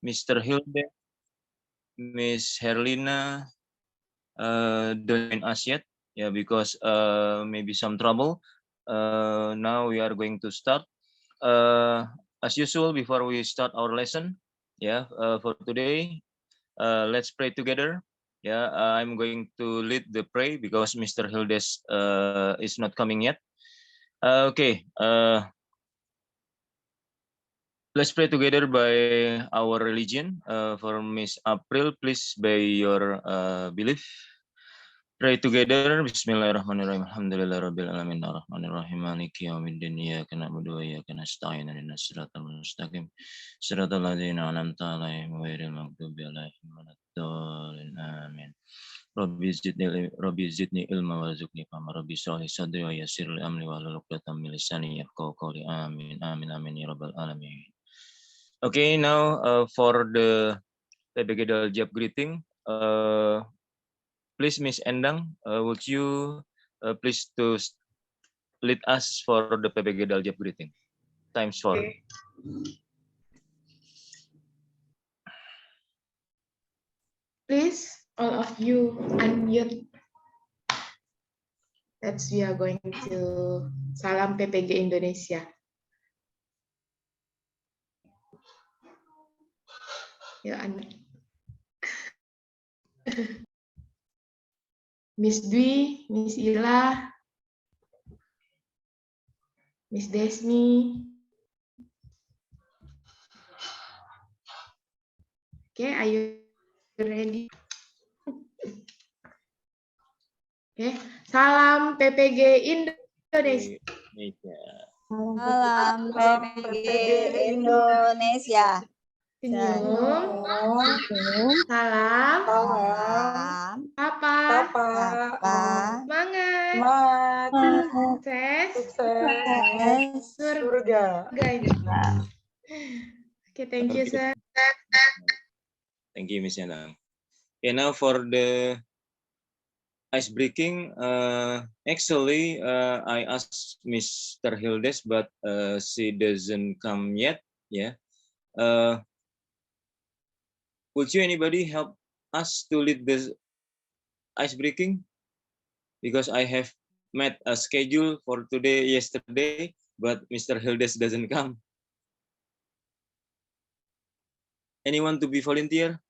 Mr. Hilde, Miss Herlina don't join us yet, yeah, because maybe some trouble. Now we are going to start. As usual, before we start our lesson, yeah, for today, let's pray together. Yeah, I'm going to lead the pray because Mr. Hildes is not coming yet. Okay, let's pray together by our religion. For Miss April, please by your belief. Pray together. Bismillahirrahmanirrahim. Alhamdulillahirabbil alamin arrahmanirrahim maliki yaumiddin iyyaka na'budu wa iyyaka nasta'in ihdinas siratal mustaqim siratal ladzina an'amta 'alaihim ghairil maghdubi 'alaihim waladdallin amin. Rabbi zidni ilma warzuqni fahma. Rabbi shrah li sadri wa yassir li amri wahlul 'uqdatam min lisani yafqahu qawli. Amin amin amin ya rabbal alamin. Okay, now for the PPG Daljab greeting. Please, Miss Endang, would you please to lead us for the PPG Daljab greeting? Times 4. Okay. Please, all of you unmute. That's we are going to salam PPG Indonesia. Ya, Miss Dwi, Miss Ila, Miss Desmi. Okay, are you ready? Okay, salam PPG Indonesia. Salam PPG Indonesia. Senyum. Salam. Apa? Semangat. Sukses. Surga. Okay, thank you, sir. Thank you, Miss Endang. Okay, now for the ice breaking. Actually, I asked Mr. Hildes, but she doesn't come yet. Yeah. Would you anybody help us to lead this ice breaking? Because I have met a schedule for today, yesterday, but Mr. Hildes doesn't come. Anyone to be volunteer?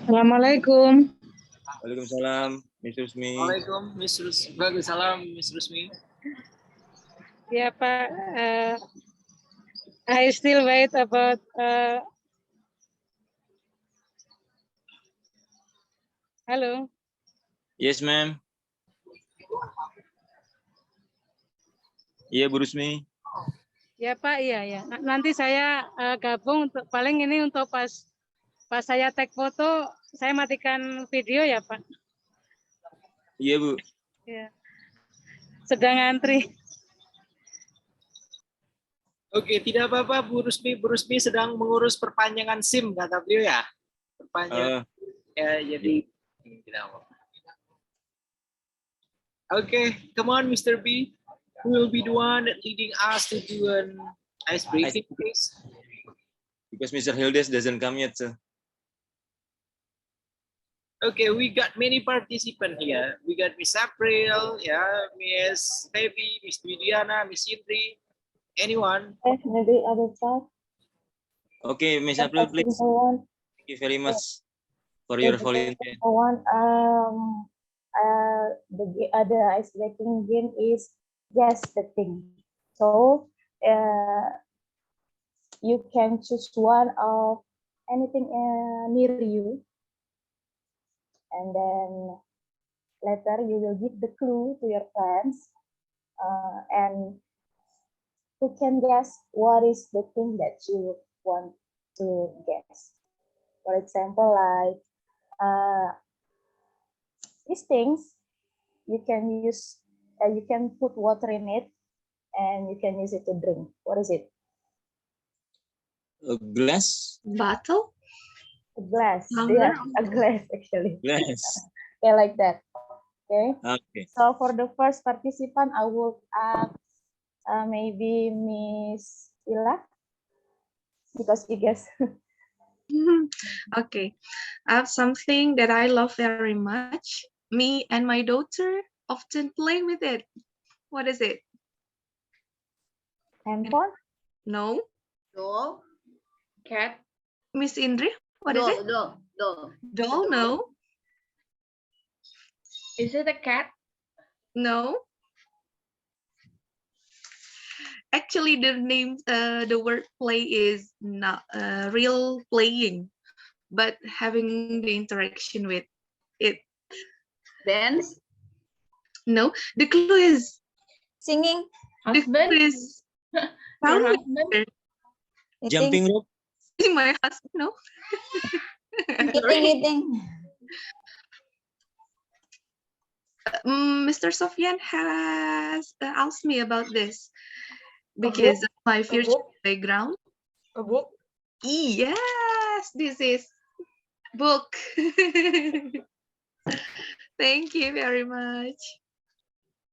Assalamualaikum. Waalaikumsalam, Miss Rusmi. Waalaikumsalam, Miss Rusmi. Ya Pak, I still wait about Halo. Yes, ma'am. Iya, Bu Rusmi. Ya Pak, iya. Nanti saya gabung untuk paling ini untuk pas saya tag foto, saya matikan video ya Pak. Iya, Bu. Ya. Sedang antri. Oke, tidak apa-apa Bu Rusmi. Bu Rusmi sedang mengurus perpanjangan SIM kata beliau ya. Perpanjangan. Jadi tidak apa-apa. Okay, come on, Mr. B. Who will be the one that leading us to do an ice breaking, please? Because Mr. Hildes doesn't come yet, sir. Okay, we got many participants here. We got Miss April, yeah, Miss Baby, Miss Widiana, Miss Indri. Anyone? Maybe other part. Okay, Miss April, please. Thank you very much for your volunteer. The other ice breaking game is guess the thing. So you can choose one of anything near you, and then later you will give the clue to your friends, and who can guess what is the thing that you want to guess. For example, like these things, you can use, you can put water in it, and you can use it to drink. What is it? A glass? Bottle? A glass. Yeah, a glass actually. Glass. Okay, like that. Okay. Okay. So for the first participant, I will ask maybe Miss Ila. because you guess. Okay, I have something that I love very much. Me and my daughter often play with it. What is it? Handphone? No, Doll. Cat. Miss Indri, what is it? Doll. Doll? No, Is it a cat? no. Actually, the name, the word play is not real playing, but having the interaction with it. Dance. No, the clue is Singing, the clue is Your Tahu. husband? Jumping rope. My husband. No. eating. Mr. Sofian has asked me about this because of my future background. A book? Yes, this is book. Thank you very much.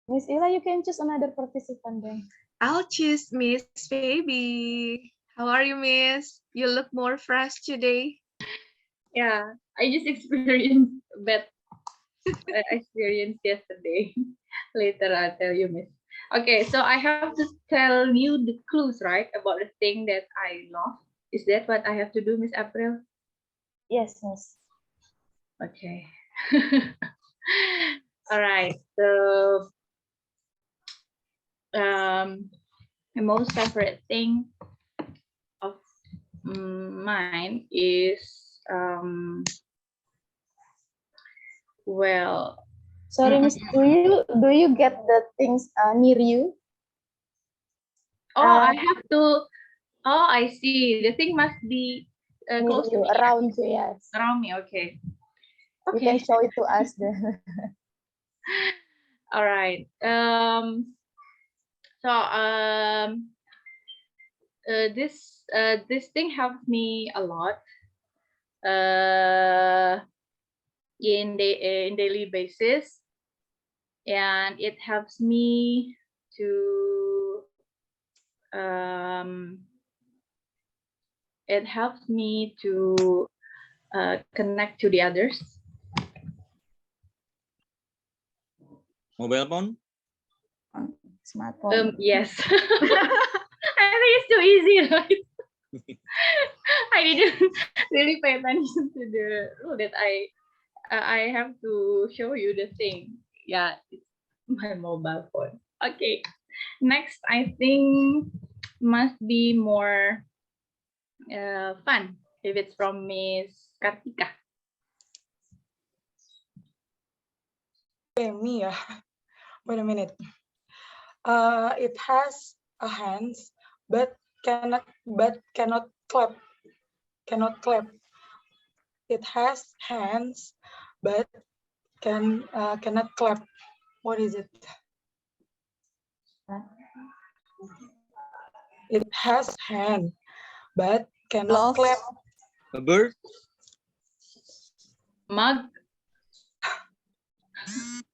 Miss Ila, you can choose another participant then. I'll choose Miss Baby. How are you, Miss? You look more fresh today. Yeah, I just experienced bad experience yesterday. Later I'll tell you, Miss. Okay, so I have to tell you the clues, right, about the thing that I lost. Is that what I have to do, Miss April? Yes, Miss. Okay. All right. So, the most favorite thing of mine is well. Sorry, Miss. Do you get the things near you? Oh, I have to. Oh, I see. The thing must be Near close to you, me. around you, yes. Around me. Okay. You can show it to us then. All right. This thing helps me a lot in daily basis, and it helps me to connect to the others. Mobile phone. Smartphone. Yes. I think it's too easy, right? I didn't really pay attention to the rule that I have to show you the thing. Yeah, it's my mobile phone. Okay. Next, I think must be more fun if it's from Miss Kartika. Okay, me. Wait a minute. It has a hands, but cannot clap. Cannot clap. It has hands, but cannot clap. What is it? It has hand, but cannot Glove. clap. A bird. Mug.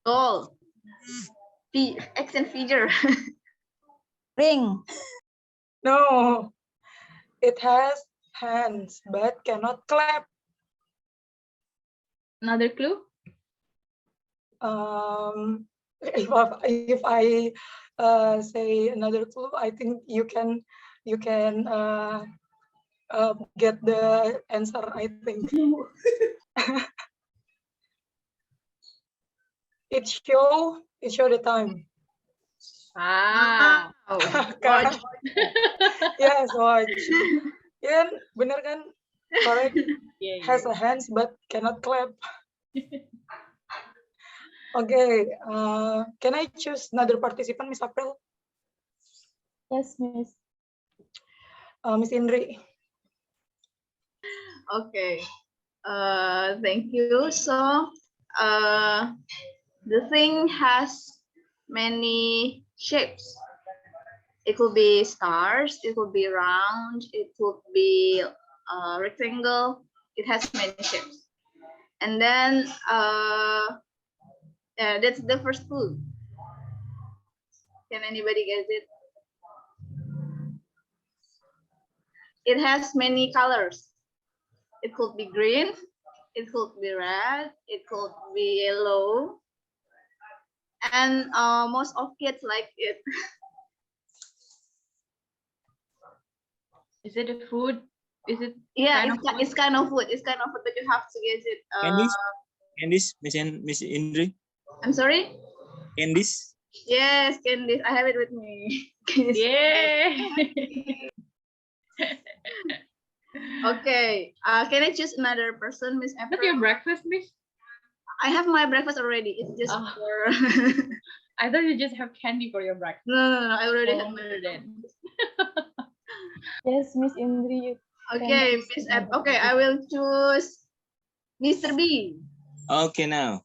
Doll. Action figure. Ring. No. It has hands, but cannot clap. Another clue? If I say another clue, I think you can get the answer. I think it show the time. Ah. Kan? Yes, watch. Kan, bener kan? Correct. Yeah, Has a hands but cannot clap. Okay, can I choose another participant, Miss April? Yes, Miss. Miss Indri. Okay. Thank you. So, the thing has many shapes. It could be stars. It could be round. It could be rectangle. It has many shapes. And then, yeah, that's the first clue. Can anybody guess it? It has many colors. It could be green, it could be red, it could be yellow. And most of kids like it. Is it a food? Is it Yeah, kind of food? it's kind of food. It's kind of food, but you have to get it. Candies, Miss Indri. I'm sorry? Candies. Yes, candies. I have it with me. Yay! Okay. Can I choose another person, Miss Have April? your breakfast, Miss? I have my breakfast already. It's just Oh. for. I thought you just have candy for your breakfast. No. I already have Oh, my then. Yes, Miss Indri. You Okay, can choose Miss another Okay, I will choose Mr. B. Okay, now.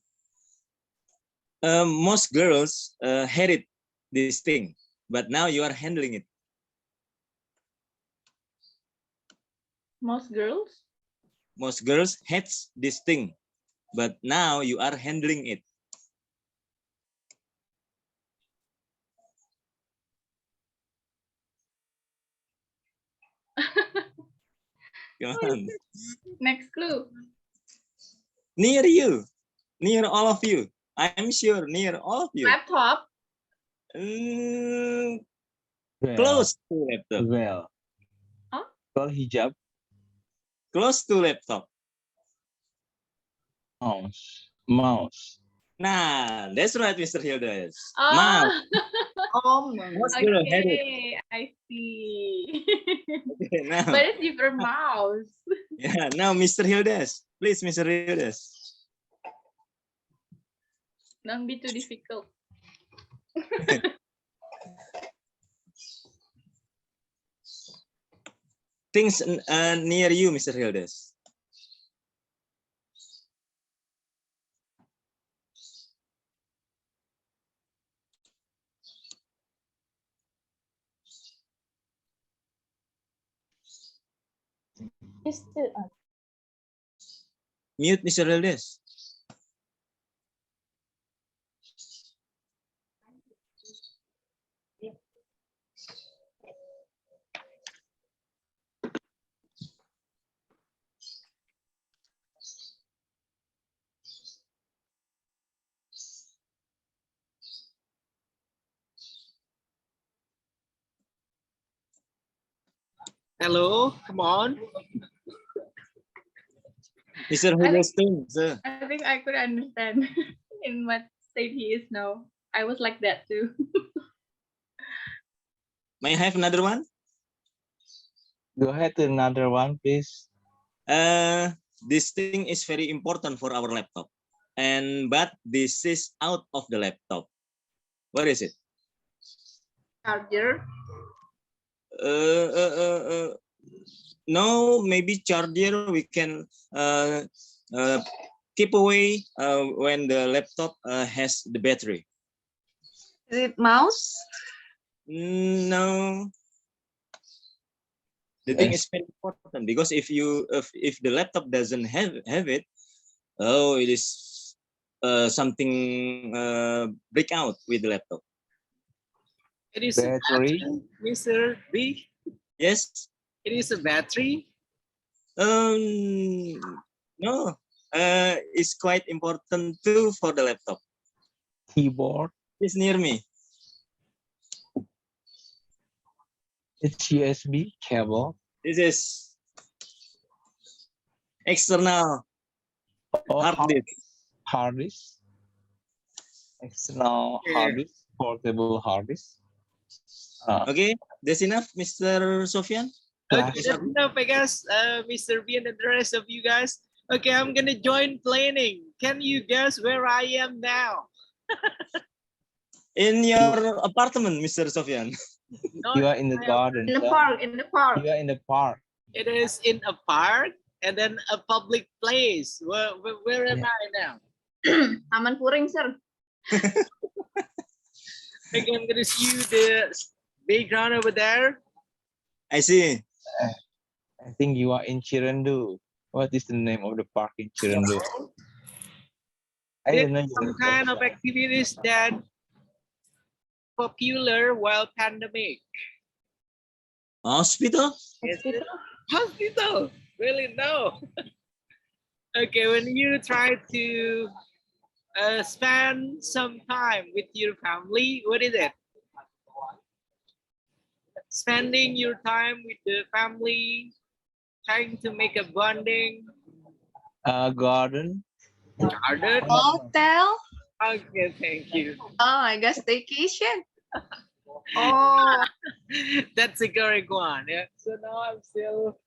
Most girls hated this thing, but now you are handling it. Most girls? Most girls hates this thing, but now you are handling it. Come on. Next clue. Near you, near all of you. I'm sure near all of you. Laptop. Close to laptop. Well. Huh? Well, hijab. Close to laptop. Mouse. Nah, that's right, Mr. Hildes. Oh. Mouse. Oh my. Most girls had it. Okay, I see. Okay, now. But it's different mouse. Yeah, now Mr. Hildes. Please, Mr. Hildes. Don't be too difficult. Things near you, Mr. Hildes. Mute, Mr. Hildes. Hello, come on. Mr. Hildes, sir. I think I could understand in what state he is now. I was like that too. May I have another one? Go ahead to another one, please. This thing is very important for our laptop. But this is out of the laptop. What is it? Charger. No, maybe charger we can keep away when the laptop has the battery. Is it mouse? No. The thing is very important because if the laptop doesn't have it, oh, it is something break out with the laptop. It is Battery. a battery, Mr. B. Yes. It is a battery. No. It's quite important too for the laptop. Keyboard. It's near me. It's USB cable. This is external hard disk. Hard disk. External hard disk. Portable hard disk. Okay, that's enough, Mr. Sofian. Okay, that's enough, I guess, Mr. B and the rest of you guys. Okay, I'm gonna join planning. Can you guess where I am now? In your apartment, Mr. Sofian. No, You are in the garden. In the park. In the park. You are in the park. it is in a park and then a public place. Where am I now? Taman Puring, sir. Okay, I'm gonna see the background over there. I see. I think you are in Chirandu. What is the name of the park in Chirandu? I don't know. Some kind of activities that popular while pandemic. Hospital? Is it? Hospital? Really? No. Okay, when you try to spend some time with your family, what is it? Spending your time with the family, trying to make a bonding. Garden. Garden? Hotel. Okay, thank you. Oh, I guess staycation. Oh, that's a correct one. Yeah. So now I'm still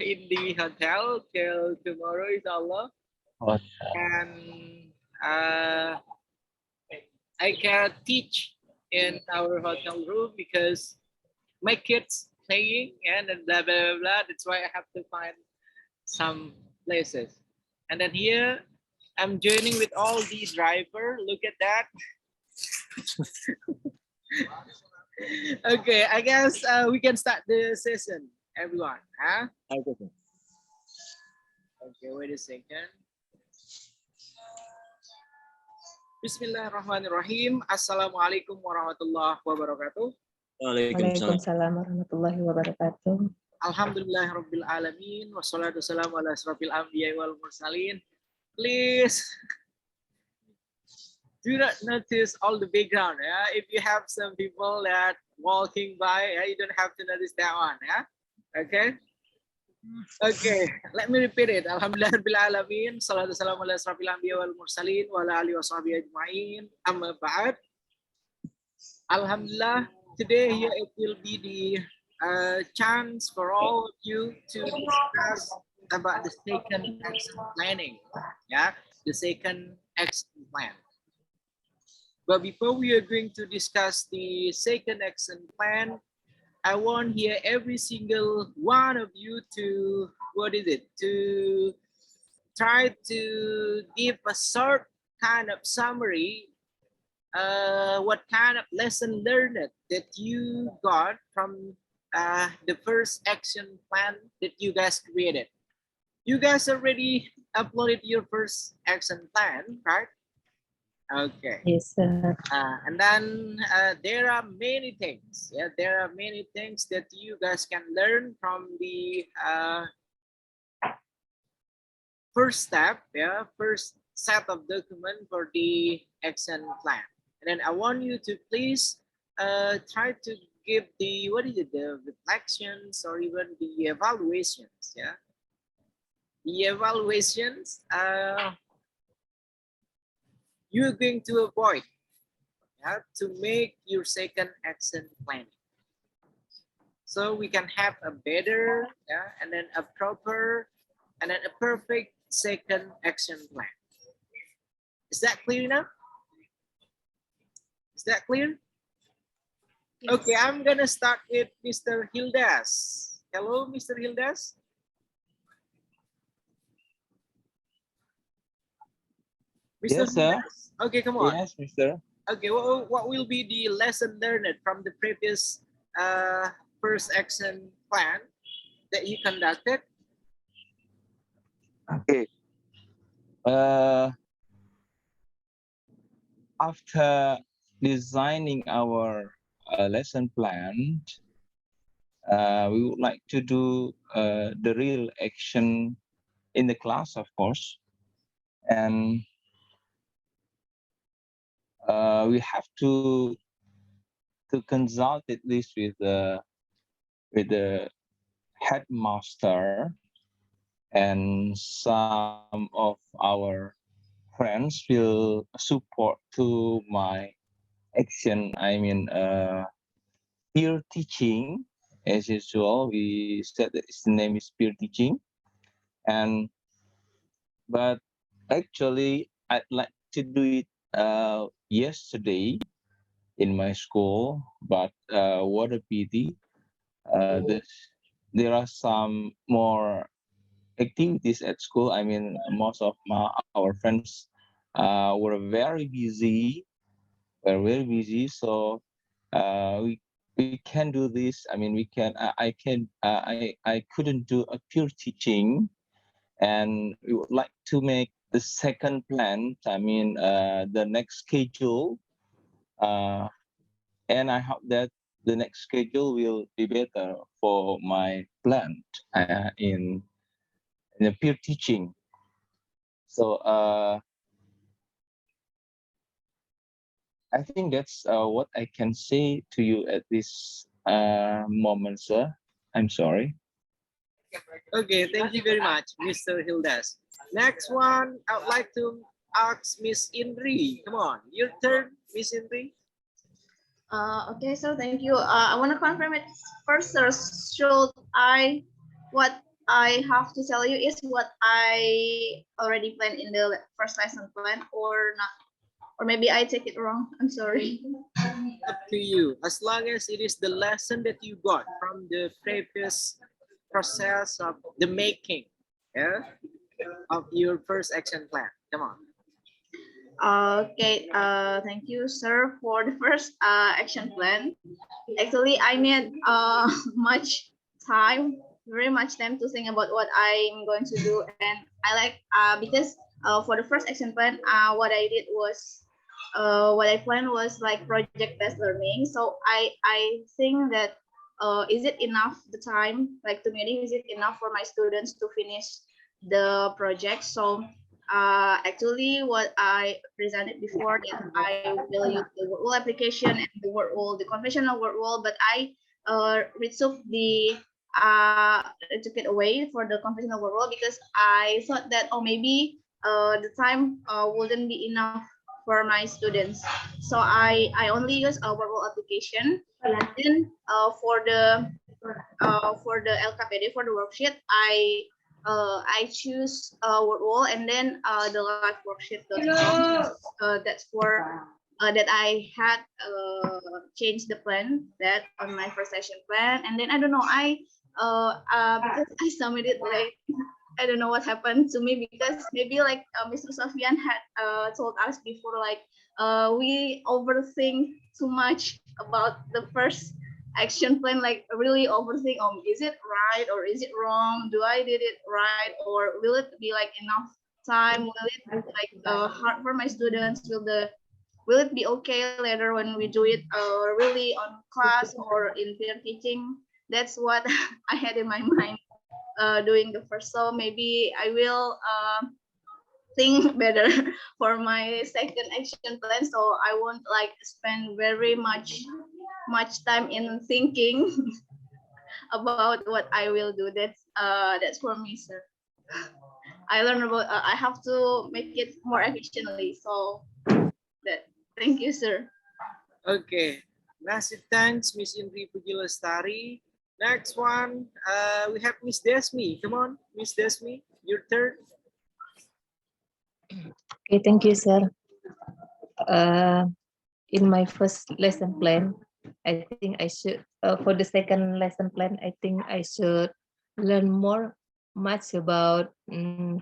in the hotel till tomorrow, inshallah. And I can teach in our hotel room because my kids playing and then blah blah blah blah. That's why I have to find some places. And then here I'm joining with all the driver. Look at that. Okay, I guess we can start the session, everyone. Huh? Okay. Okay, wait a second. Bismillahirrahmanirrahim. Assalamualaikum warahmatullahi wabarakatuh. Waalaikumsalam. Waalaikumsalam warahmatullahi wabarakatuh. Alhamdulillahirabbil alamin wassalatu wassalamu ala asrofil anbiya'i wal mursalin. Please do not notice all the background. Yeah? If you have some people that walking by, yeah, you don't have to notice that one. Yeah? Okay. Okay, let me repeat it. Alhamdulillahirabbil alamin, salatu wassalamu ala asrofil anbiya'i wal mursalin wa ala alihi washabihi ajma'in. Amma ba'd. Alhamdulillah, today here it will be the chance for all of you to discuss about the second action planning. Yeah, the second action plan. But before we are going to discuss the second action plan, I want here every single one of you to, to try to give a short kind of summary. What kind of lesson learned that you got from the first action plan that you guys created? You guys already uploaded your first action plan, right? Okay. Yes, sir. And then there are many things. Yeah, there are many things that you guys can learn from the first step. Yeah, first set of document for the action plan. And then I want you to please try to give the the reflections or even the evaluations. Yeah, the evaluations you're going to avoid, yeah, to make your second action plan, so we can have a better, yeah, and then a proper, and then a perfect second action plan. Is that clear enough? Is that clear? Yes. Okay, I'm gonna start with Mr. Hildas. Hello, Mr. Hildas. Mr. Yes, sir. Hildas? Okay, come on. Yes, Mr. Okay, what will be the lesson learned from the previous first action plan that you conducted? Okay. After designing our lesson plan, we would like to do the real action in the class, of course, and we have to consult at least with the headmaster and some of our friends will support to my action. I mean, peer teaching, as usual. We said that its name is peer teaching, but actually, I'd like to do it yesterday in my school. But what a pity! There are some more activities at school. I mean, most of our friends were very busy. So we can do this. I mean, we can. I couldn't do a pure teaching, and we would like to make the second plan. I mean, the next schedule, and I hope that the next schedule will be better for my plan in the peer teaching. So I think that's what I can say to you at this moment, sir. I'm sorry. Okay, thank you very much, Mr. Hildas. Next one, I would like to ask Miss Indri. Come on, your turn, Miss Indri. Okay, so thank you. I want to confirm it first, sir. What I have to tell you is what I already planned in the first lesson plan or not? Or maybe I take it wrong. I'm sorry. Up to you. As long as it is the lesson that you got from the previous process of the making, yeah, of your first action plan. Come on. Okay, thank you, sir, for the first action plan. Actually, I need very much time to think about what I'm going to do, and I like because for the first action plan, what I did was what I planned was like project-based learning. So I think that is it enough the time like the meeting, is it enough for my students to finish the project? So actually what I presented before, that I will use the word wall application and the word wall, the conventional word wall, but I retook took it away for the conventional word wall because I thought that maybe the time wouldn't be enough for my students. So I only use a word wall application, and then for the LKPD, for the worksheet, I choose word wall, and then the live worksheet. That's for that I had changed the plan that on my first session plan, and then I don't know, because I submitted late. I don't know what happened to me, because maybe like Mr. Sofian had told us before, like we overthink too much about the first action plan, like really overthink, is it right or is it wrong? Do I did it right, or will it be like enough time? Will it be like hard for my students? Will it be okay later when we do it really on class or in peer teaching? That's what I had in my mind doing the first. So maybe I will think better for my second action plan, so I won't like spend very much time in thinking about what I will do. That's for me, sir. I learned about I have to make it more efficiently, so that. Thank you, sir. Okay, massive thanks, Miss Indri Puji Lestari. Next one, we have Miss Desmi. Come on, Miss Desmi, your turn. Okay, thank you, sir. In my first lesson plan, I think I should, for the second lesson plan, I think I should learn much about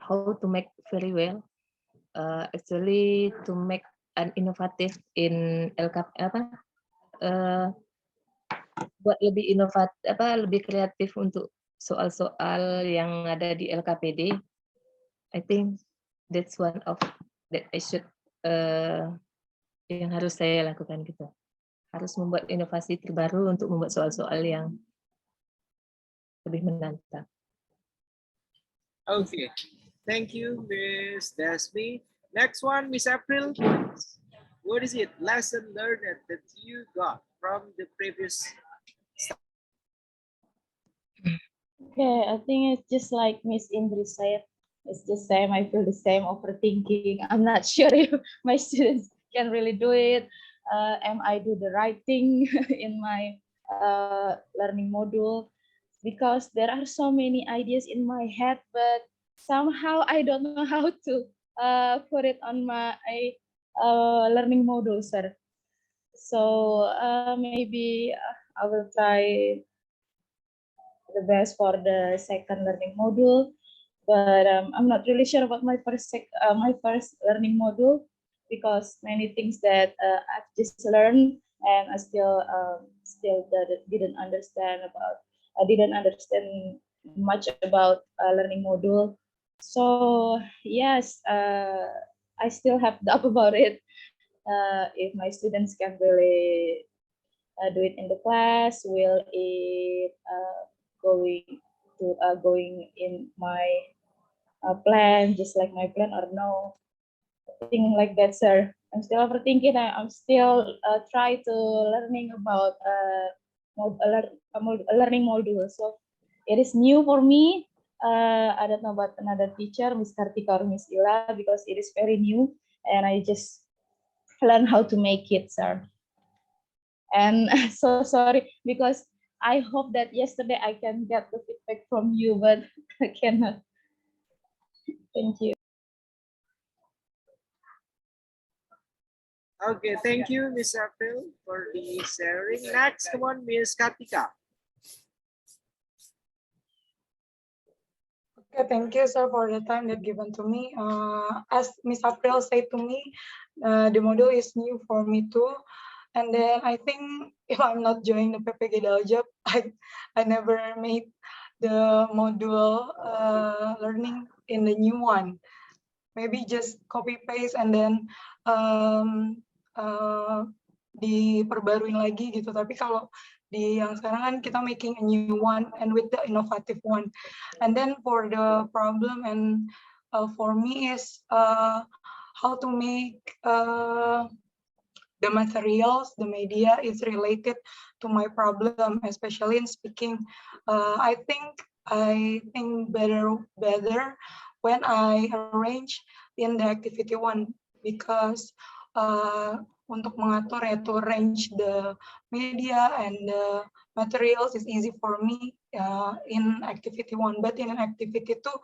how to make very well. Actually, to make an innovative in LKP buat lebih inovatif, lebih kreatif untuk soal-soal yang ada di LKPD. I think that's one of that I should yang harus saya lakukan gitu. Harus membuat inovasi terbaru untuk membuat soal-soal yang lebih menantang. Okay, thank you, Miss Desmi. Next one, Miss April. What is it? Lesson learned that you got from the previous. Okay, I think it's just like Miss Indri said. It's the same. I feel the same, overthinking. I'm not sure if my students can really do it. Am I do the right thing in my learning module? Because there are so many ideas in my head, but somehow I don't know how to put it on my learning module, sir. So maybe I will try the best for the second learning module, but I'm not really sure about my first learning module, because many things that I've just learned and I still didn't understand about. I didn't understand much about learning module. So yes, I still have doubt about it. If my students can really do it in the class? Will it going in my plan, just like my plan, or no? Thing like that, sir. I'm still overthinking. I'm still try to learning about learning module. So it is new for me. I don't know about another teacher, Miss Kartika or Miss Ila, because it is very new, and I just learn how to make it, sir. And so sorry, because I hope that yesterday I can get the feedback from you, but I cannot. Thank you. Okay, thank you, Miss April, for the sharing. Next, come on, Miss Kartika. Okay, thank you, sir, for the time that given to me. As Miss April said to me, the module is new for me too. And then I think if I'm not joining the PPG Daljab, I never made the module learning in the new one. Maybe just copy paste and then diperbaruin lagi gitu. Tapi kalau di yang sekarang kan kita making a new one and with the innovative one. And then for the problem and for me is how to make the materials, the media is related to my problem, especially in speaking. I think better when I arrange in the activity one, because untuk mengatur ya, to arrange the media and the materials is easy for me in activity one, but in activity two,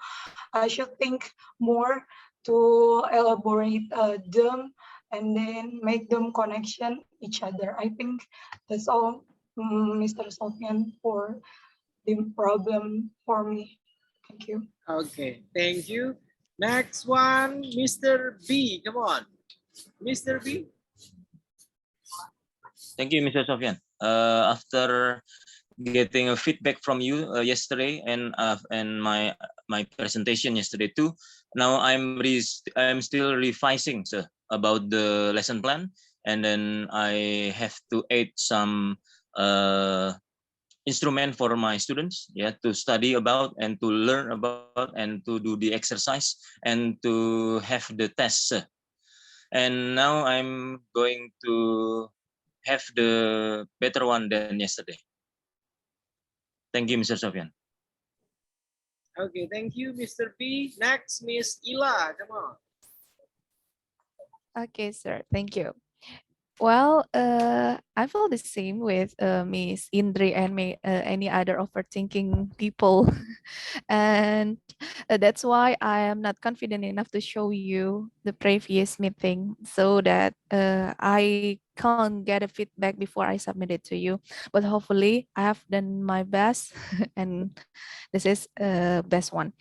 I should think more to elaborate them and then make them connection each other. I think that's all, Mr. Sofian, for the problem for me. Thank you. Okay, thank you. Next one, Mr. B. Come on, Mr. B. Thank you, Mr. Sofian. After getting a feedback from you yesterday and my presentation yesterday too, now I'm still revising, sir, about the lesson plan, and then I have to add some instrument for my students, yeah, to study about and to learn about and to do the exercise and to have the tests. And now I'm going to have the better one than yesterday. Thank you, Mr. Sofian. Okay, thank you, Mr. B. Next, Miss Ila, come on. Okay, sir. Thank you. Well, I feel the same with Miss Indri and any other overthinking people. And that's why I am not confident enough to show you the previous meeting so that I can't get a feedback before I submit it to you. But hopefully I have done my best and this is best one.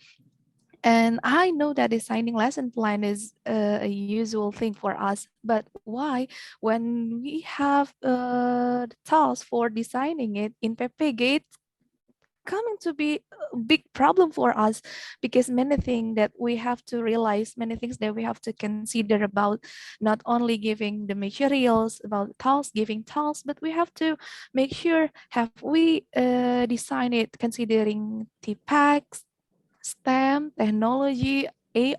And I know that designing lesson plan is a usual thing for us, but why when we have the task for designing it in PPG, it's coming to be a big problem for us, because many things that we have to realize, many things that we have to consider about not only giving the materials, about tasks, giving tasks, but we have to make sure have we designed it considering TPACs, STEM, technology,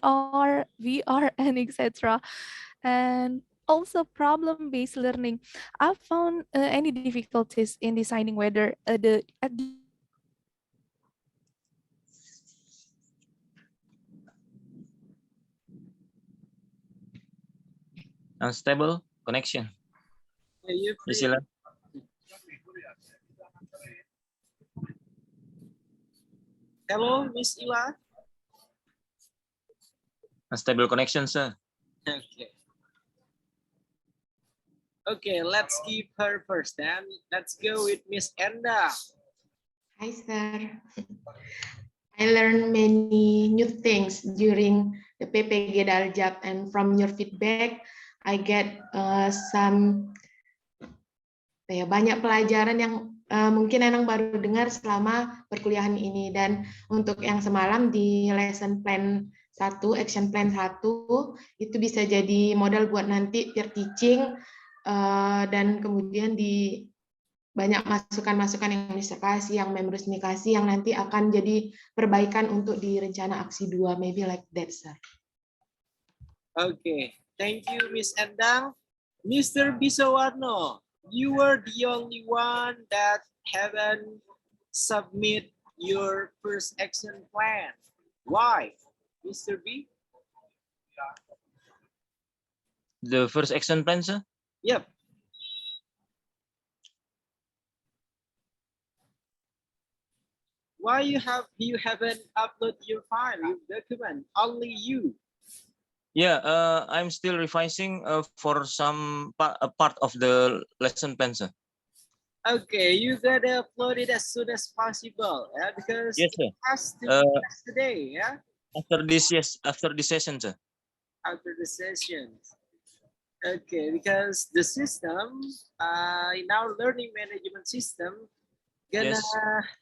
AR, VR, and etc. And also problem-based learning. I found any difficulties in deciding whether Unstable connection. Miss Ila. Hello, Miss Ila. Unstable connection, sir. Okay. Okay, let's keep her first then. Let's go with Miss Enda. Hi, sir. I learned many new things during the PPG Daljab, and from your feedback, I get banyak pelajaran yang mungkin Enang baru dengar selama perkuliahan ini. Dan untuk yang semalam di lesson plan 1, action plan 1, itu bisa jadi modal buat nanti peer teaching, dan kemudian di banyak masukan-masukan yang Mister kasih, yang Memberus kasih, yang nanti akan jadi perbaikan untuk di rencana aksi 2, maybe like that, sir. Okay, thank you, Miss Endang. Mr. Bisawarno, you were the only one that haven't submit your first action plan. Why, Mr. B? The first action plan, sir? Yep. Why you haven't uploaded your file, your document? Only you. Yeah, I'm still revising for some part of the lesson plan, sir. Okay, you gotta upload it as soon as possible, yeah, because Yes, sir. it has to be today, yeah. After this, yes, after this session, sir. After the session. Okay, because the system in our learning management system gonna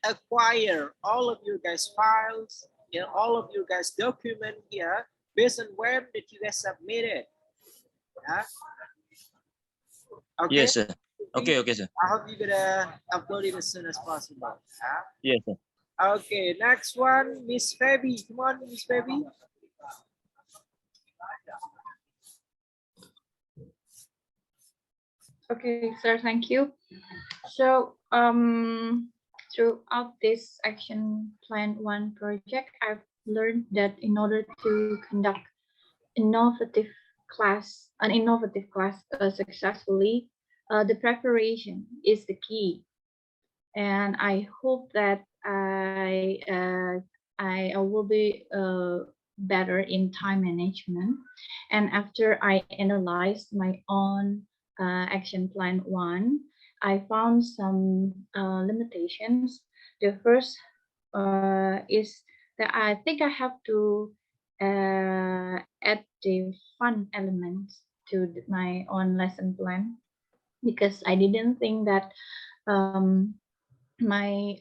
acquire all of your guys' files, all of your guys' document here based on when that you guys submitted. Yeah. Okay. Yes, sir. Okay, sir. I hope you're gonna upload it as soon as possible. Yes, sir. Okay, next one, Miss Feby. Come on, Miss Feby. Okay, sir, thank you. So, throughout this action plan 1 project, I've learned that in order to conduct an innovative class successfully, the preparation is the key. And I hope that I will be better in time management. And after I analyzed my own action plan 1, I found some limitations. The first is that I think I have to add the fun elements to my own lesson plan, because I didn't think that my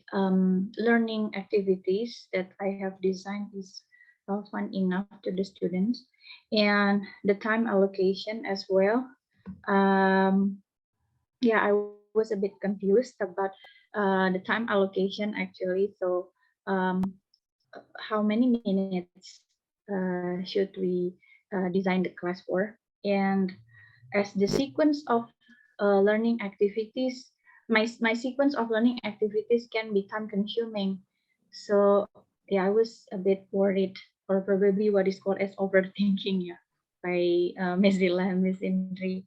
learning activities that I have designed is fun enough to the students, and the time allocation as well. Yeah, I was a bit confused about the time allocation actually. So how many minutes should we design the class for? And as the sequence of learning activities, my sequence of learning activities can be time consuming. So yeah, I was a bit worried, or probably what is called as overthinking, yeah, by Ms. Zila and Ms. Indri.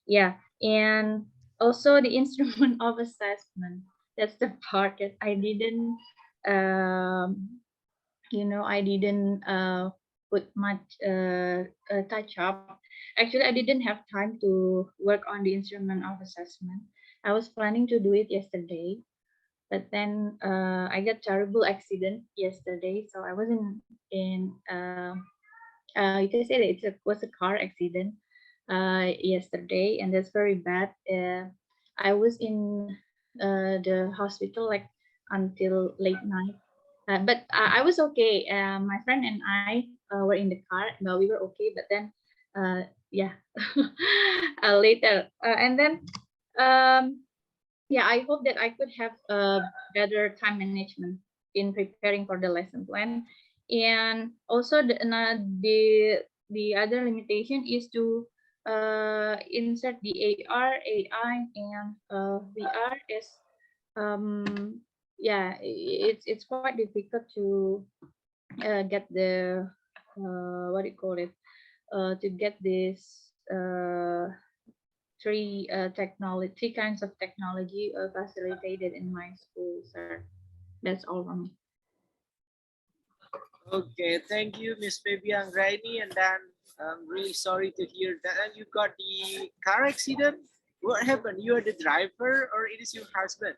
Yeah, and also the instrument of assessment. That's the part that I didn't, I didn't put much touch up. Actually, I didn't have time to work on the instrument of assessment. I was planning to do it yesterday, but then I got terrible accident yesterday, so I was in you can say that was a car accident yesterday, and that's very bad. I was in the hospital like until late night, but I was okay. My friend and I were in the car, but we were okay. But then, yeah, later, and then, yeah, I hope that I could have better time management in preparing for the lesson plan, and also the other limitation is to insert the AR, AI, and VR as yeah, it's quite difficult to get the what do you call it, to get this three kinds of technology facilitated in my school, sir. That's all from me. Okay, thank you, Miss Baby Anggraini, and then I'm really sorry to hear that you got the car accident. What happened? You are the driver, or it is your husband?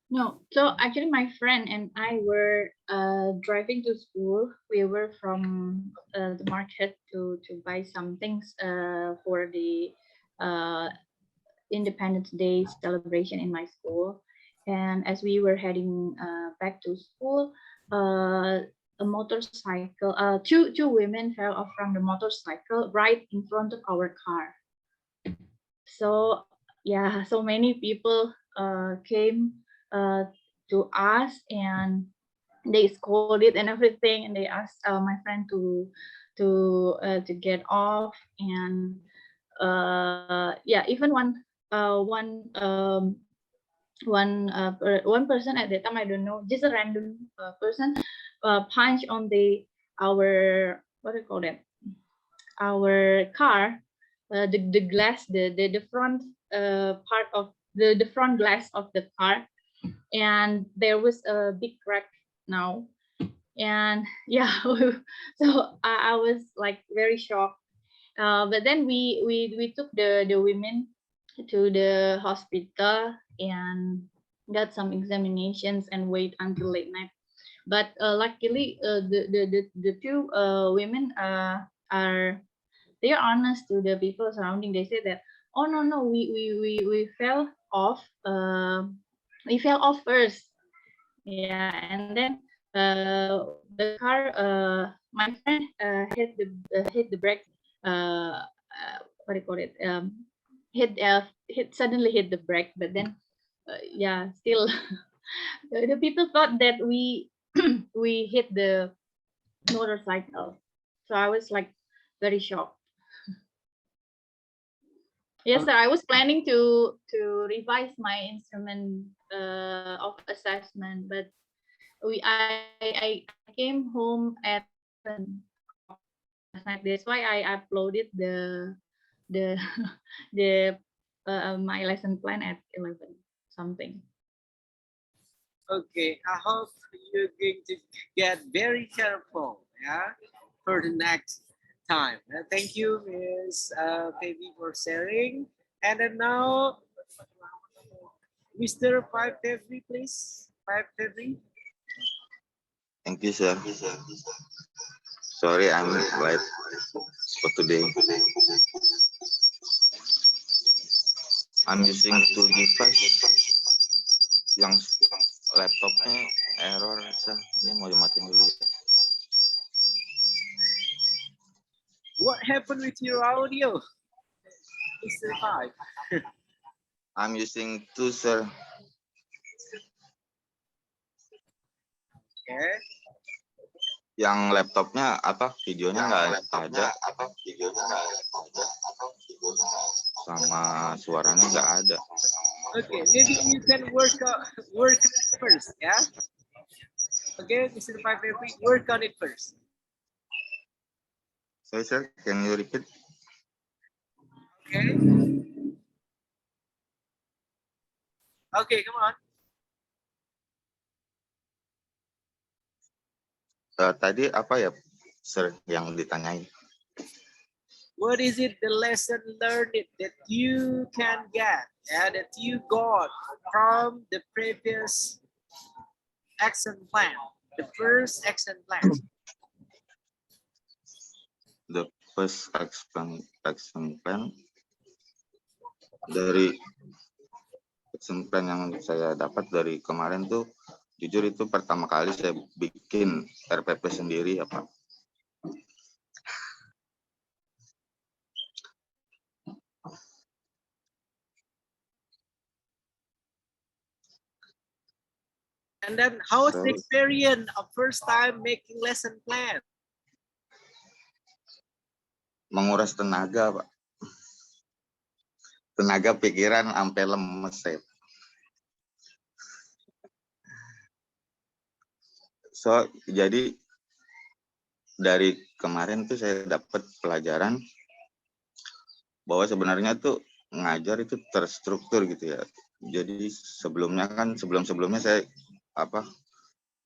No, so actually my friend and I were driving to school. We were from the market to buy some things for the Independence Day celebration in my school. And as we were heading back to school, a motorcycle, two women fell off from the motorcycle right in front of our car. So yeah, so many people came to us and they scolded and everything, and they asked my friend to get off, and yeah, even one person at that time, I don't know, just a random person punched on our, what do you call that, our car, the glass, the front part of the front glass of the car, and there was a big crack now. And yeah, so I was like very shocked. But then we took the women to the hospital and got some examinations and wait until late night. But luckily, the two women are they are honest to the people surrounding. They say that, oh no, we fell off. We fell off first. Yeah, and then the car, my friend hit the brake. What do you call it? Suddenly hit the brake, but then yeah, still the people thought that we we hit the motorcycle. So I was like very shocked. Yes, sir. I was planning to revise my instrument of assessment, but I came home at 7 last night. That's why I uploaded the the my lesson plan at 11 something. Okay, I hope you're going to get very careful, yeah, for the next time. Thank you, Ms. Baby, for sharing. And then now, Mr. 5 February, please. 5 February. Thank you, sir. Sorry, I'm late for today. I'm using two device. Yang laptopnya error, sir. Ini mau dimatiin dulu. What happened with your audio, Mr. 5? I'm using two, sir. Okay. Yang laptopnya videonya nggak ada, sama suaranya nggak ada. Okay, maybe you can work on it first, yeah. Okay, Mr. 5 February, work on it first. Sorry, sir, can you repeat? Okay. Okay, come on. Tadi apa ya, sir, yang ditanyain? What is it, the lesson learned that you can get, that you got from the previous action plan, the first action plan? The first action plan dari action plan yang saya dapat dari kemarin tuh, jujur itu pertama kali saya bikin RPP sendiri ya, Pak. And then how was the experience of first time making lesson plan? Menguras tenaga, Pak. Tenaga pikiran sampai lemes saya. So, jadi dari kemarin tuh saya dapat pelajaran bahwa sebenarnya tuh ngajar itu terstruktur gitu ya. Jadi sebelum-sebelumnya saya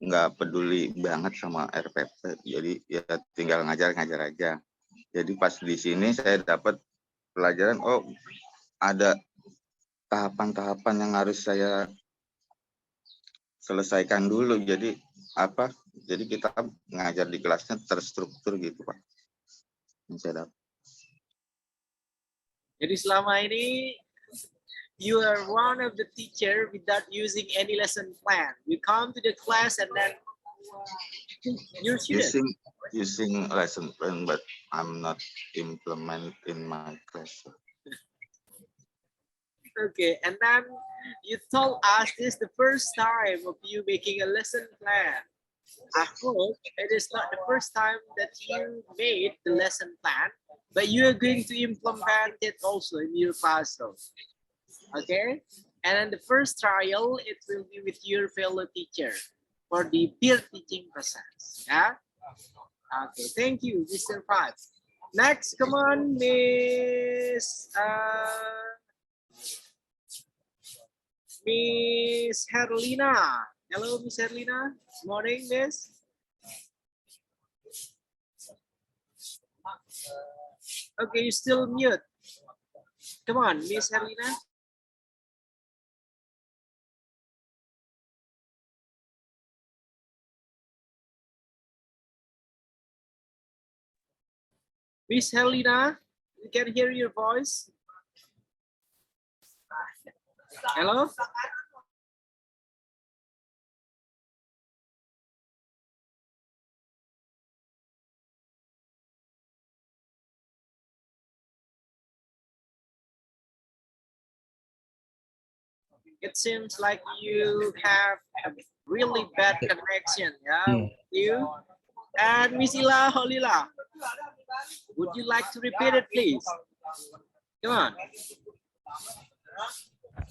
nggak peduli banget sama RPP. Jadi ya tinggal ngajar aja. Jadi pas di sini saya dapat pelajaran, oh ada tahapan-tahapan yang harus saya selesaikan dulu. Jadi Jadi kita ngajar di kelasnya terstruktur gitu, Pak. Yang saya dapat. Jadi selama ini you are one of the teacher without using any lesson plan. You come to the class and then you're using lesson plan, but I'm not implement in my class. Okay, and then you told us this is the first time of you making a lesson plan. I hope it is not the first time that you made the lesson plan, but you are going to implement it also in your classroom. Okay, and then the first trial, it will be with your fellow teacher for the peer teaching process. Yeah. Okay, thank you, Mr. Pat. Next, come on, Miss Herlina. Hello, Miss Herlina. Morning, Miss. Okay, you still mute. Come on, Miss Herlina. Miss Herlina, we can hear your voice. Hello? It seems like you have a really bad connection, yeah, with you. And Miss Ila Holila, would you like to repeat it, please? Come on.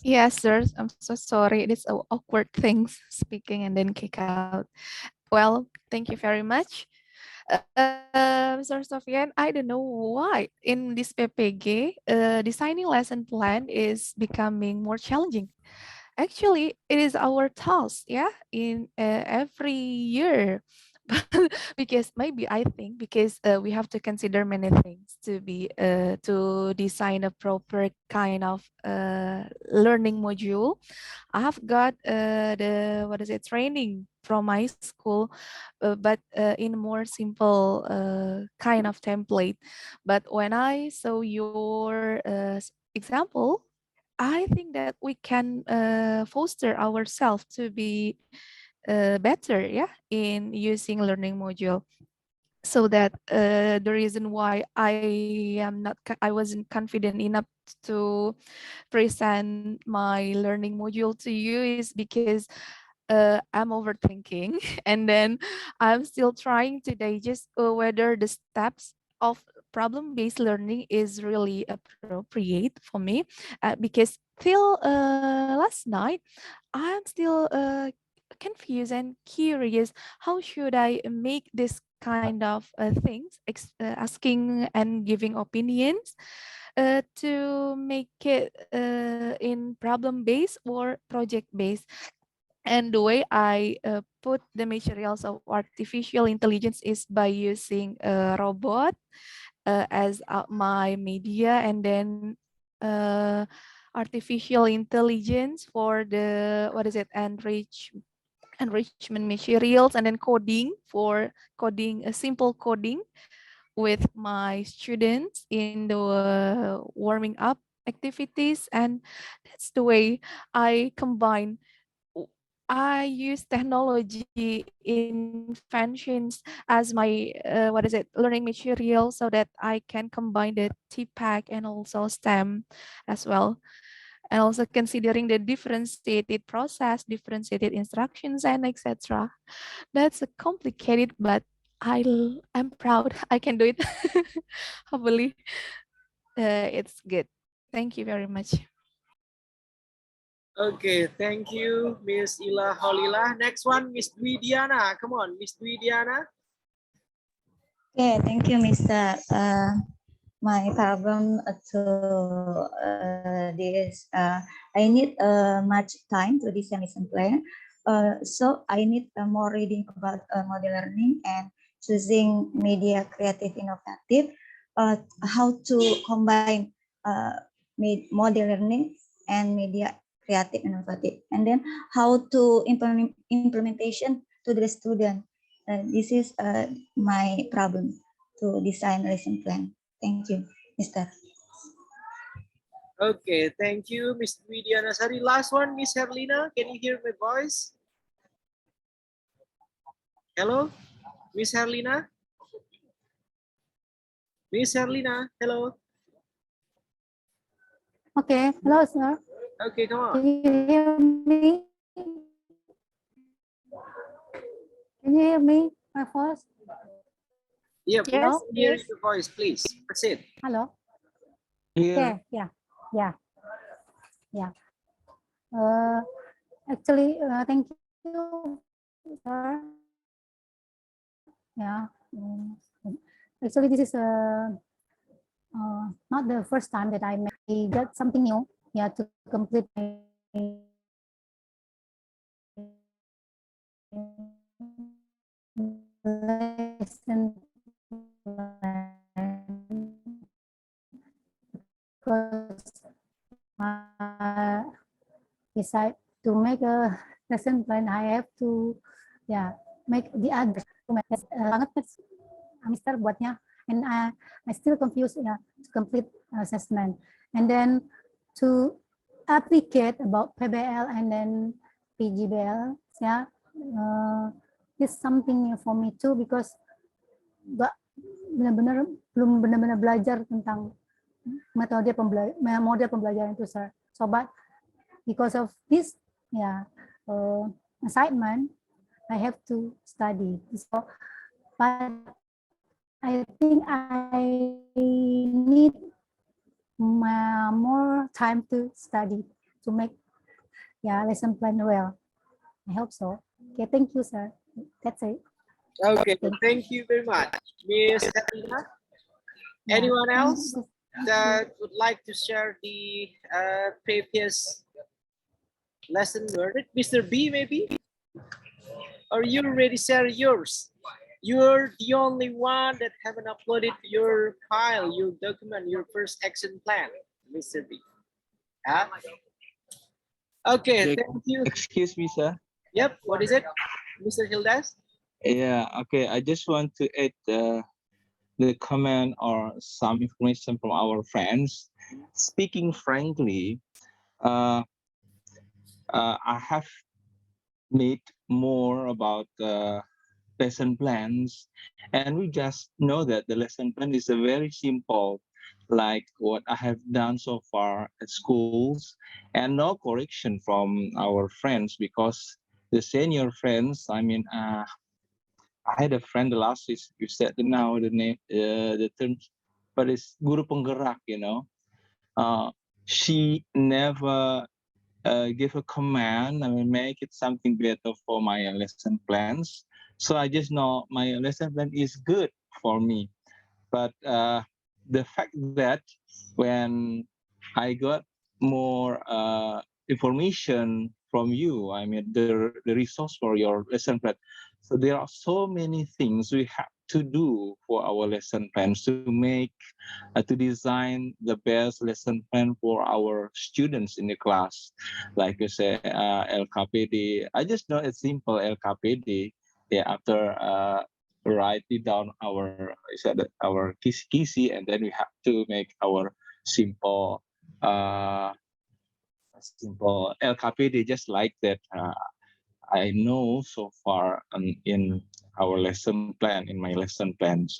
Yes, sir. I'm so sorry. It is a awkward things speaking and then kick out. Well, thank you very much. Mr. Sofian, I don't know why in this PPG, designing lesson plan is becoming more challenging. Actually, it is our task, yeah, in every year. Because maybe I think because we have to consider many things to be to design a proper kind of learning module. I have got the what is it training from my school, but in more simple kind of template. But when I saw your example, I think that we can foster ourselves to be better, yeah, in using learning module. So that the reason why I wasn't confident enough to present my learning module to you is because I'm overthinking and then I'm still trying to digest whether the steps of problem-based learning is really appropriate for me because till last night I'm still confused and curious. How should I make this kind of things, asking and giving opinions to make it in problem-based or project-based? And the way I put the materials of artificial intelligence is by using a robot as my media, and then uh, artificial intelligence for the what is it enrichment materials, and then coding for coding a simple coding with my students in the warming up activities. And that's the way I combine. I use technology inventions as my what is it learning material, so that I can combine the TPAC and also STEM as well, and also considering the differentiated process, differentiated instructions, and etc. That's a complicated, but I'm proud I can do it. Hopefully, it's good. Thank you very much. Okay, thank you, Miss Ila Holila. Next one, Miss Dwidiana. Come on, Miss Dwidiana. Okay, thank you, Mr. My problem to this, I need much time to design lesson plan. So I need more reading about model learning and choosing media creative innovative, how to combine model learning and media creative innovative, and then how to implementation to the student. This is my problem to design lesson plan. Thank you, Mr. Okay, thank you, Miss Dwidiana. Sorry, last one, Miss Herlina. Can you hear my voice? Hello, Miss Herlina. Miss Herlina, hello. Okay, hello, sir. Okay, come on. Can you hear me? Can you hear me? My voice? Yeah, please Hello? hear your voice, please. Proceed. Hello? Here. Yeah. Actually, thank you, sir. Yeah. Actually, this is not the first time that I got something new. Yeah, to complete my lesson plan, because I decide to make a lesson plan. I have to, make the others. Banget, Mister buatnya, and I still confused to complete assessment, and then to applicate about PBL and then PGBL, is something new for me too, because belum benar-benar belajar tentang model pembelajaran itu, sir. So, but because of this, assignment, I have to study. So, but I think I need more time to study to make lesson plan well. I hope so. Okay, thank you, sir. That's it. Okay, thank you very much, Miss Helena. Anyone else that would like to share the previous lesson learned? Mr. B, maybe? Or you already share yours? You're the only one that haven't uploaded your file, your document, your first action plan, Mr. B. Okay, thank you. Excuse me, sir. Yep, what is it, Mr. Hildas? Yeah, okay. I just want to add the comment or some information from our friends. Speaking frankly, I have made more about lesson plans, and we just know that the lesson plan is a very simple, like what I have done so far at schools, and no correction from our friends, because the senior friends, I mean, I had a friend the last week, you said now the name, the term, but it's guru penggerak, she never give a command, I mean, make it something better for my lesson plans. So I just know my lesson plan is good for me. But the fact that when I got more information from you, I mean, the resource for your lesson plan. So there are so many things we have to do for our lesson plans to make, to design the best lesson plan for our students in the class. Like you say, LKPD. I just know it's simple LKPD. Yeah, after writing down our kisi, and then we have to make our simple LKPD just like that. I know so far in our lesson plan, in my lesson plans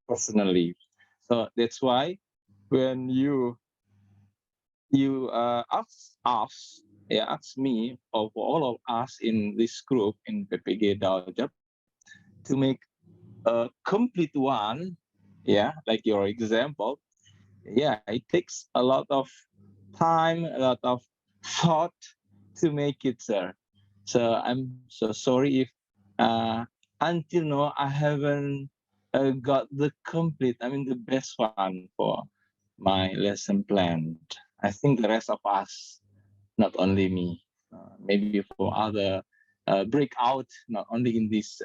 personally. So that's why when you ask me, or for all of us in this group in PPG Daljab, to make a complete one, like your example, it takes a lot of time, a lot of thought to make it, sir. So I'm so sorry if until now I haven't got the complete, I mean the best one for my lesson plan. I think the rest of us, not only me, maybe for other breakout, not only in this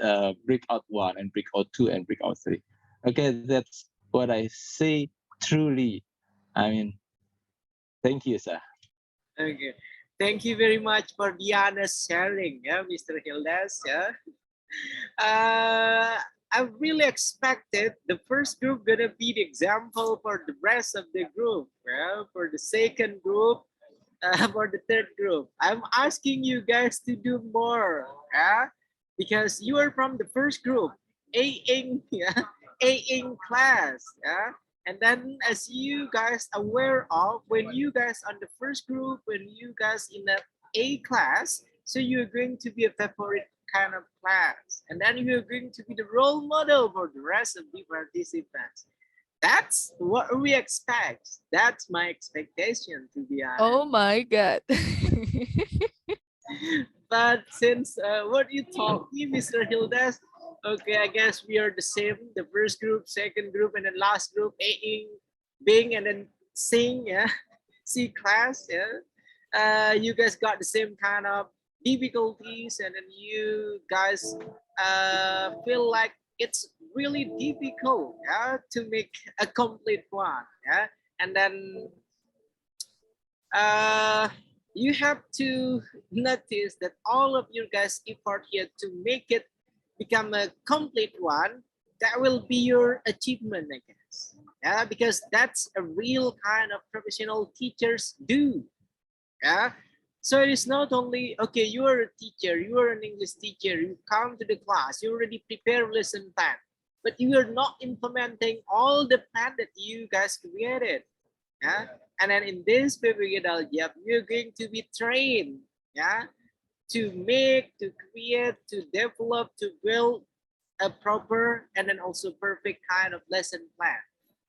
breakout 1 and breakout 2 and breakout 3. Okay, that's what I say truly. I mean, thank you, sir. Okay, thank you very much for the honest sharing, Mr. Hildas. I really expected the first group gonna be the example for the rest of the group. For the second group, for the third group, I'm asking you guys to do more, because you are from the first group, A in class. And then as you guys aware of, when you guys on the first group, when you guys in the A class, so you're going to be a favorite kind of class. And then you're going to be the role model for the rest of the participants. That's what we expect. That's my expectation, to be honest. Oh my God. But since what you told me, Mr. Hildas, okay, I guess we are the same. The first group, second group, and then last group, A-ing, Bing, and then Sing, yeah, C class, yeah. You guys got the same kind of difficulties, and then you guys feel like it's really difficult, yeah, to make a complete one, yeah, and then you have to notice that all of you guys effort here to make it become a complete one. That will be your achievement, I guess. Yeah, because that's a real kind of professional teachers do. Yeah. So it is not only, okay, you are a teacher, you are an English teacher, you come to the class, you already prepare lesson plan, but you are not implementing all the plan that you guys created. Yeah. And then in this PPG Daljab, you're going to be trained, yeah, to make, to create, to develop, to build a proper and then also perfect kind of lesson plan.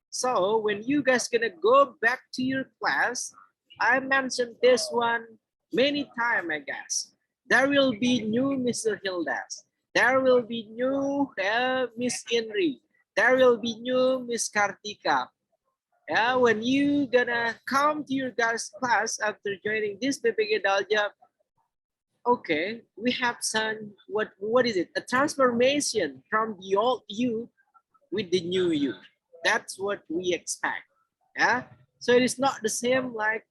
So when you guys gonna go back to your class, I mentioned this one many times, I guess. There will be new Mr. Hildas. There will be new Miss Inri. There will be new Miss Kartika. Yeah, when you gonna come to your guys' class after joining this PPG Daljab, okay, we have some, what is it? A transformation from the old you with the new you. That's what we expect. Yeah. So it is not the same like,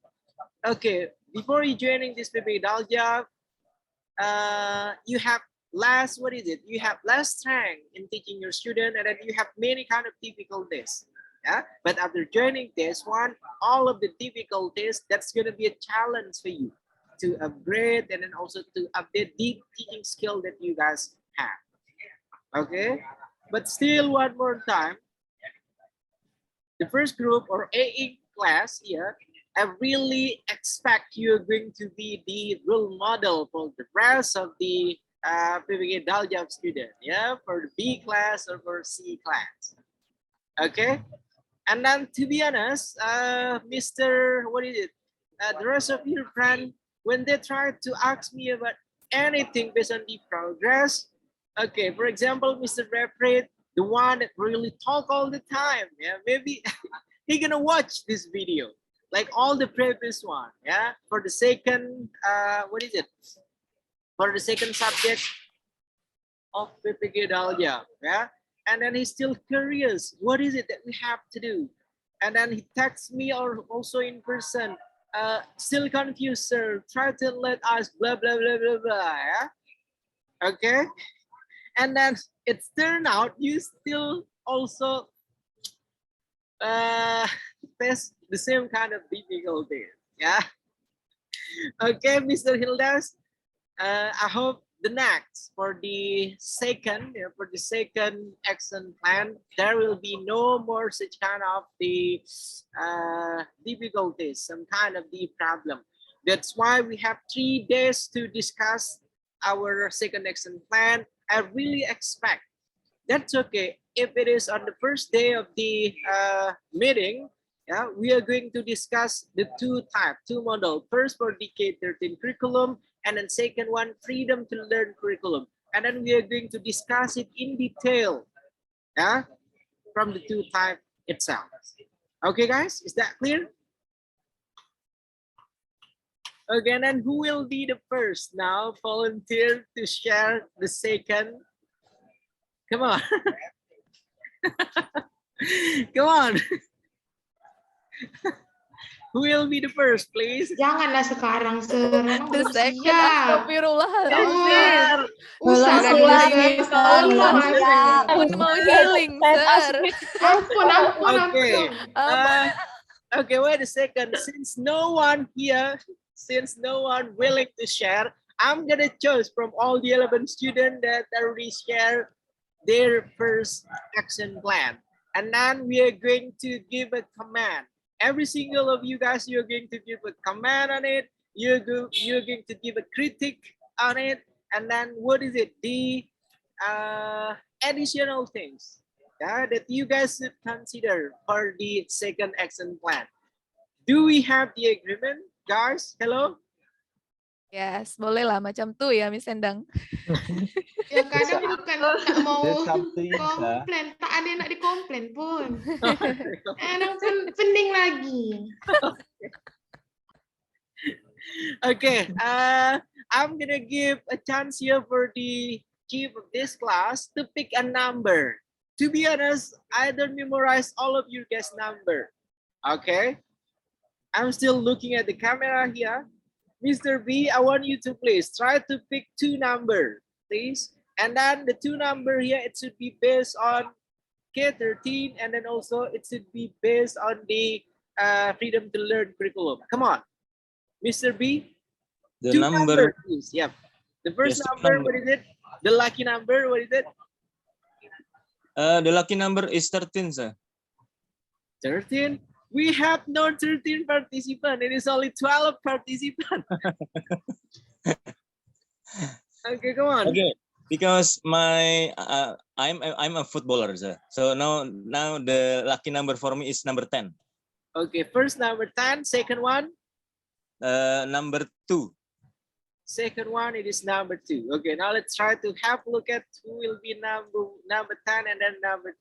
okay, before you joining this PPG Daljab, you have less, what is it? You have less strength in teaching your student, and then you have many kind of difficulties. Yeah, but after joining this one, all of the difficulties, that's going to be a challenge for you to upgrade and then also to update the teaching skill that you guys have. Okay, but still one more time, the first group or A class here, I really expect you're going to be the role model for the rest of the PPG Daljab student, yeah, for the B class or for C class. Okay. And then, to be honest, Mr. What is it? The rest of your friends, when they try to ask me about anything based on the progress, okay, for example, Mr. Reprate, the one that really talk all the time, yeah, maybe he gonna watch this video, like all the previous one, yeah, for the second, what is it? For the second subject of PPG Daljab, yeah. And then he's still curious, what is it that we have to do? And then he texts me or also in person, still confused, sir, try to let us blah, blah, blah, blah, blah, yeah? Okay. And then it's turned out you still also face the same kind of difficulties, yeah? Okay, Mr. Hildas, I hope the next for the second action plan, there will be no more such kind of the difficulties, some kind of the problem. That's why we have 3 days to discuss our second action plan. I really expect that's okay if it is on the first day of the meeting. Yeah, we are going to discuss the two model. First for the K-13 curriculum, and then second one, freedom to learn curriculum. And then we are going to discuss it in detail, yeah, from the two type itself. Okay, guys, is that clear? Okay, and then who will be the first now volunteer to share the second? Come on. Come on. Who will be the first, please? Janganlah sekarang, Sir. Emang The belum second, siap. astagfirullahaladzim. Usah Belum lagi, siap, Sir. Sir. Belum siap. Pun mau healing, sir. Ampun, ampun, Okay. ampun. Okay, wait a second. Since no one here, since no one willing to share, I'm gonna choose from all the 11 students that already share their first action plan. and then we are going to give a command. Every single of you guys, you're going to give a command on it. You're going to give a critic on it, and then what is it? The additional things, yeah, that you guys should consider for the second action plan. Do we have the agreement, guys? Hello? Yes, boleh lah macam tuh ya, Miss Endang. Ya kadang bukan tak mau That's up to you, sir. komplain, tak ada yang nak dikomplain pun. Kadang pun pening lagi. Okay, I'm gonna give a chance here for the chief of this class to pick a number. To be honest, I don't memorize all of your guys' number. Okay, I'm still looking at the camera here. Mr. B, I want you to please try to pick 2 numbers, please. And then the 2 number here, it should be based on K13, and then also it should be based on the freedom to learn curriculum. Come on, Mr. B. The 2 number, please. Yep. The first yes, number, what is it? The lucky number, what is it? the lucky number is 13, sir. 13. We have no 13 participants. It is only 12 participants. Okay, come on. Okay, because my I'm a footballer, sir. So now the lucky number for me is number 10. Okay, first number 10. Second one. Number 2. Second one, it is number 2. Okay, now let's try to have a look at who will be number 10 and then number.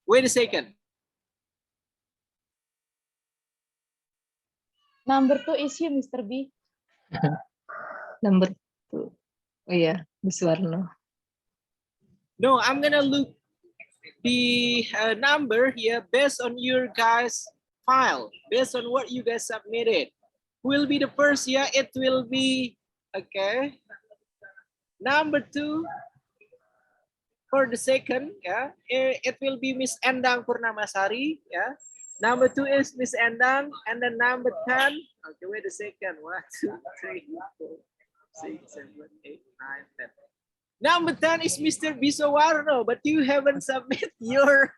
Wait a second. Number 2 is you, Mr. B. Number 2. Oh yeah, Biswarno. No, I'm gonna look the number here based on your guys' file, based on what you guys submitted. Who will be the first here? It will be, okay, number 2. For the second, yeah, it will be Miss Endang Purnamasari, yeah. Number 2 is Miss Endang, and then number 10. Okay, wait a second. 1, 2, 3, 4, 6, 7, 8, 9, 10. Number 10 is Mr. Bisowarno, but you haven't submitted your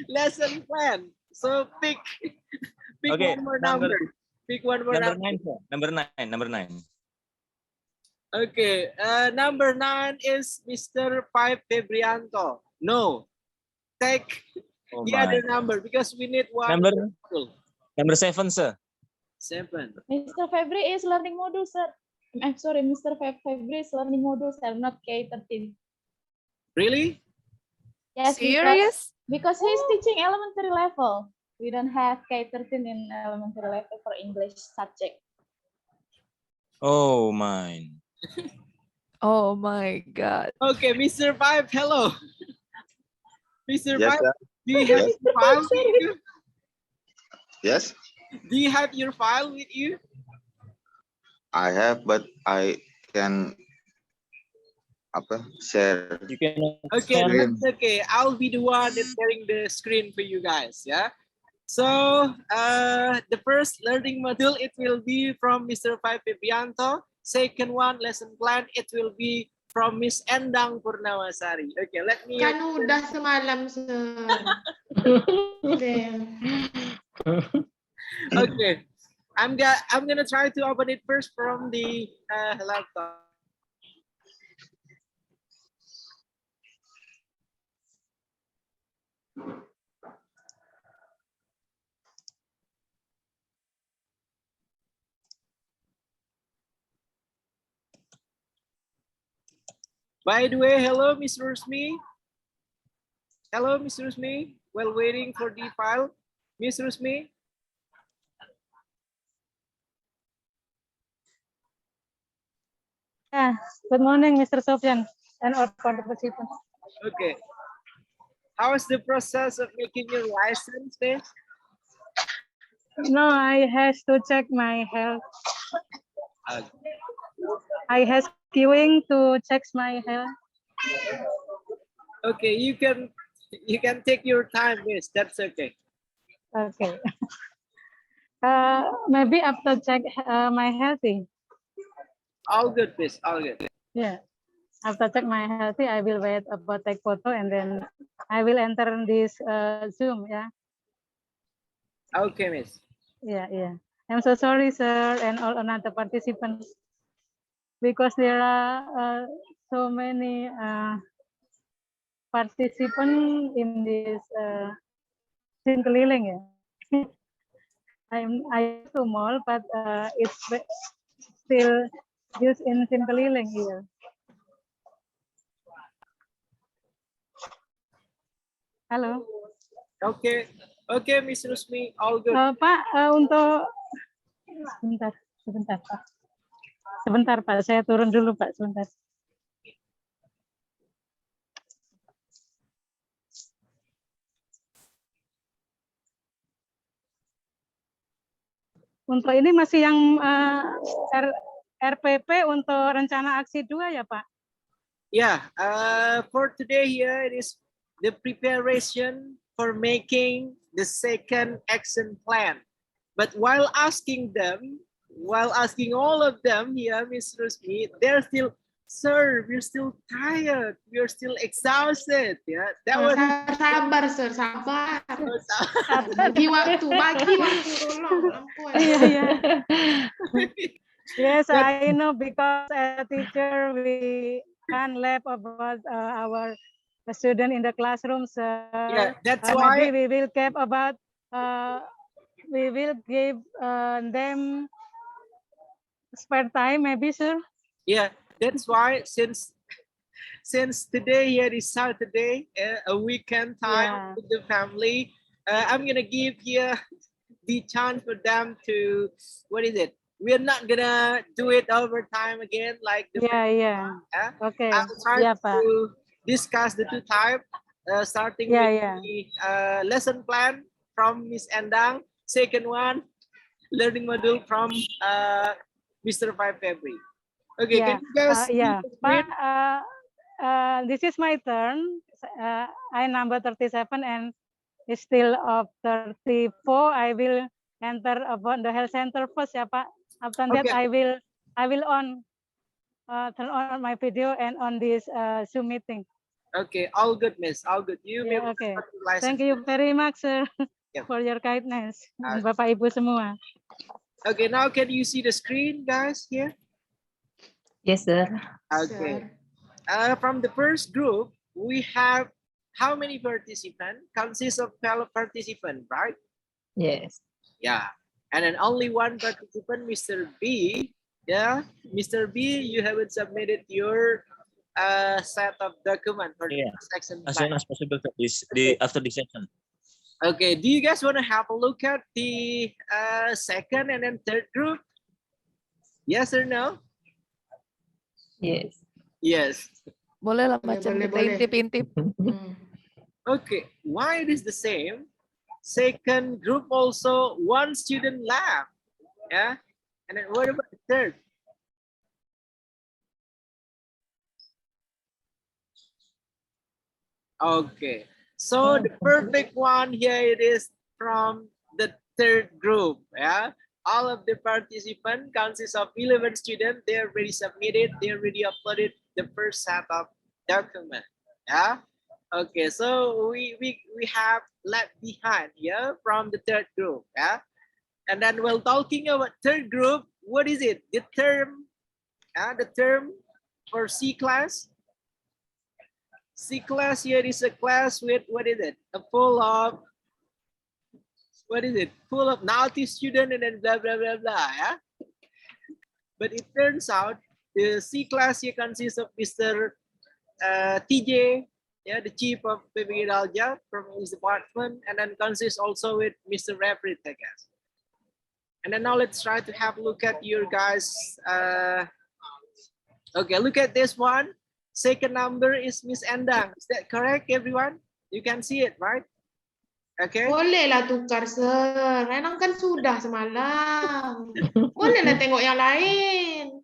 lesson plan. So pick Okay, one more number. Pick one more Number number. 9, sir. Number 9. Okay, number 9 is Mr. 5 Febrianto. No, take Oh the other number because we need one. Number 7, sir. 7. Mr. Febri is learning module, sir. I'm sorry, Mr. Febri is learning module, sir, not K13. Really? Yes, Serious? because he's teaching elementary level. We don't have K13 in elementary level for English subject. Oh mine. Oh my God. Okay, Mr. 5, hello. Mr. Yes, 5, sir. do you have Yes. your file with you? Yes, Do you have your file with you? I have, but I can share. You can Okay, Screen. that's okay. I'll be the one that's sharing the screen for you guys. Yeah. So the first learning module, it will be from Mr. 5 Febrianto. Second one, lesson plan, it will be from Miss Endang Purnamasari. Okay, let me. Kan udah semalam, sir. Okay, I'm gonna try to open it first from the laptop. By the way, hello, Miss Rusmi. Hello, Miss Rusmi. While waiting for the file, Miss Rusmi. Yeah. Good morning, Mr. Sofian and all participants. Okay. How is the process of making your license, Miss? No, I has to check my health. I has queuing to check my health. Okay, you can take your time, Miss. That's okay. Okay. Maybe after check my healthy. All good, Miss. All good. Yeah. After check my healthy, I will wait about take photo and then I will enter in this Zoom. Yeah. Okay, Miss. Yeah. I'm so sorry, sir, and all another participants, because there are so many participants in this scene keliling. Yeah. I to mall, but it's still used in scene keliling here. Halo. Okay, Miss Rusmi, all good. Pak, untuk sebentar Pak, saya turun dulu Pak, sebentar. Untuk ini masih yang RPP untuk rencana aksi 2 ya Pak? Yeah, for today here it is the preparation for making the second action plan. But while asking all of them here, Miss Rusmi, they're still, sir, we're still tired, we're still exhausted. Yeah, that was sabar, sir, sabar. Bagi waktu, tolong, ampun. Iya. Yes, I know, because as a teacher we can laugh about our student in the classroom. So yeah, that's why maybe we will keep about we will give them spare time, maybe, sir. Yeah, that's why since today here is Saturday, a weekend time with the family, I'm gonna give here the chance for them to, what is it? We're not gonna do it overtime again like the Okay. I'm trying to discuss the two types, starting with the lesson plan from Miss Endang. Second one, learning module from Mr. 5 February. Okay, can you guys Pak, this is my turn. I number 37 and still of 34. I will enter about the health center first ya Pak. After that I will turn on my video and on this Zoom meeting. Okay, all good, Miss. All good. You may okay. Thank you very much, sir, for your kindness. Bapak Ibu semua. Okay, now can you see the screen, guys, here? Yes, sir. Okay. From the first group, we have how many participants? Consists of 12 participants, right? Yes. Yeah. And then only one participant, Mr. B. Yeah, Mr. B, you haven't submitted your set of document for the section. As soon as possible after this section. Okay, do you guys want to have a look at the second and then third group? Yes or no? Yes. Yes. Boleh lah macam kita intip-intip. Okay, why it is the same? Second group also one student left. Yeah. And then what about the third? Okay. So the perfect one here it is from the third group. Yeah. All of the participants consists of 11 students. They already submitted. They already uploaded the first set of document. Yeah. Okay. So we have left behind here from the third group. Yeah. And then while talking about third group, what is it? The term for C class. C class here is a class with, what is it? Full of, what is it? Full of naughty student and then blah, blah, blah, blah. Yeah? But it turns out the C class here consists of Mr. TJ, yeah, the chief of PPG Daljab from his department, and then consists also with Mr. Rapid, I guess. And then now let's try to have a look at your guys. Okay, look at this one. Second number is Miss Endang. Is that correct, everyone? You can see it, right? Okay. Boleh lah tukar, sir. Renang kan sudah semalam. Boleh lah tengok yang lain.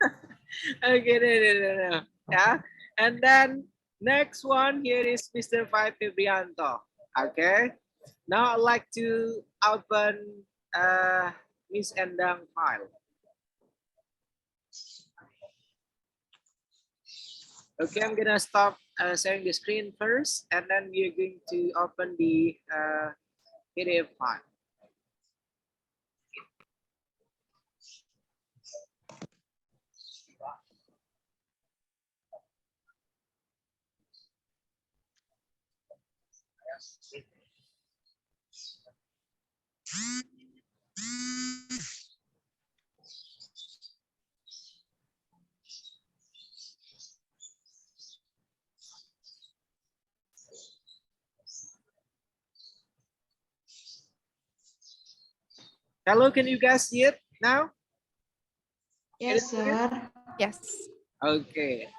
Okay, no. Yeah. And then next one here is Mr. 5 Febrianto. Okay. Now I'd like to open Miss Endang file. Okay, I'm gonna stop sharing the screen first, and then we're going to open the PDF file. Hello, can you guys see it now? Yes, sir. Yes. Okay.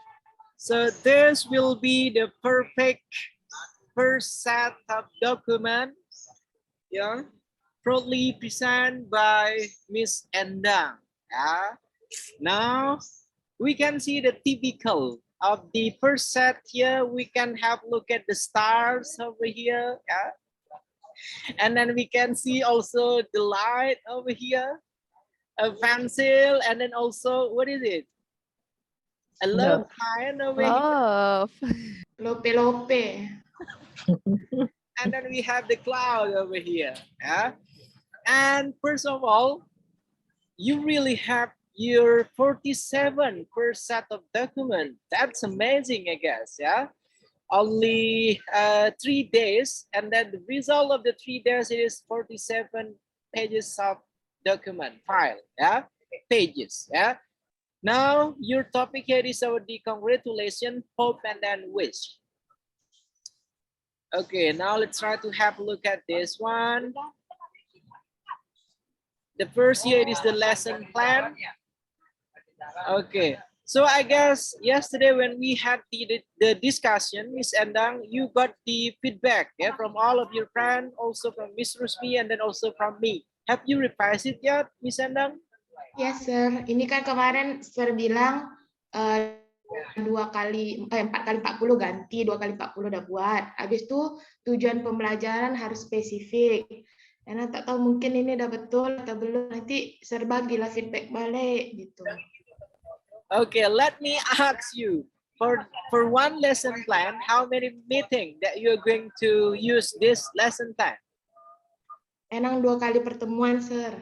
So this will be the perfect first set of documents, yeah, proudly presented by Miss Endang. Yeah. Now we can see the typical of the first set here. We can have a look at the stars over here, yeah, and then we can see also the light over here, a pencil, and then also what is it? A love sign over here. Love. Lope. And then we have the cloud over here. Yeah. And first of all, you really have your 47 first set of document. That's amazing, I guess. Yeah. Only 3 days, and then the result of the 3 days is 47 pages of document file. Yeah. Pages. Yeah. Now your topic here is our the congratulation, hope, and then wish. Okay, now let's try to have a look at this one. The first here is the lesson plan. Okay, so I guess yesterday when we had the discussion, Miss Endang, you got the feedback, yeah, from all of your friends, also from Miss Rusmi, and then also from me. Have you revised it yet, Miss Endang? Yes, sir. Ini kan kemarin sir bilang 4 kali 40 ganti, 2 kali 40 udah buat. Habis itu tujuan pembelajaran harus spesifik. Karena tak tahu mungkin ini udah betul atau belum. Nanti sir bagilah feedback balik gitu. Okay, let me ask you, for one lesson plan, how many meeting that you're going to use this lesson plan? Enang 2 kali pertemuan, sir.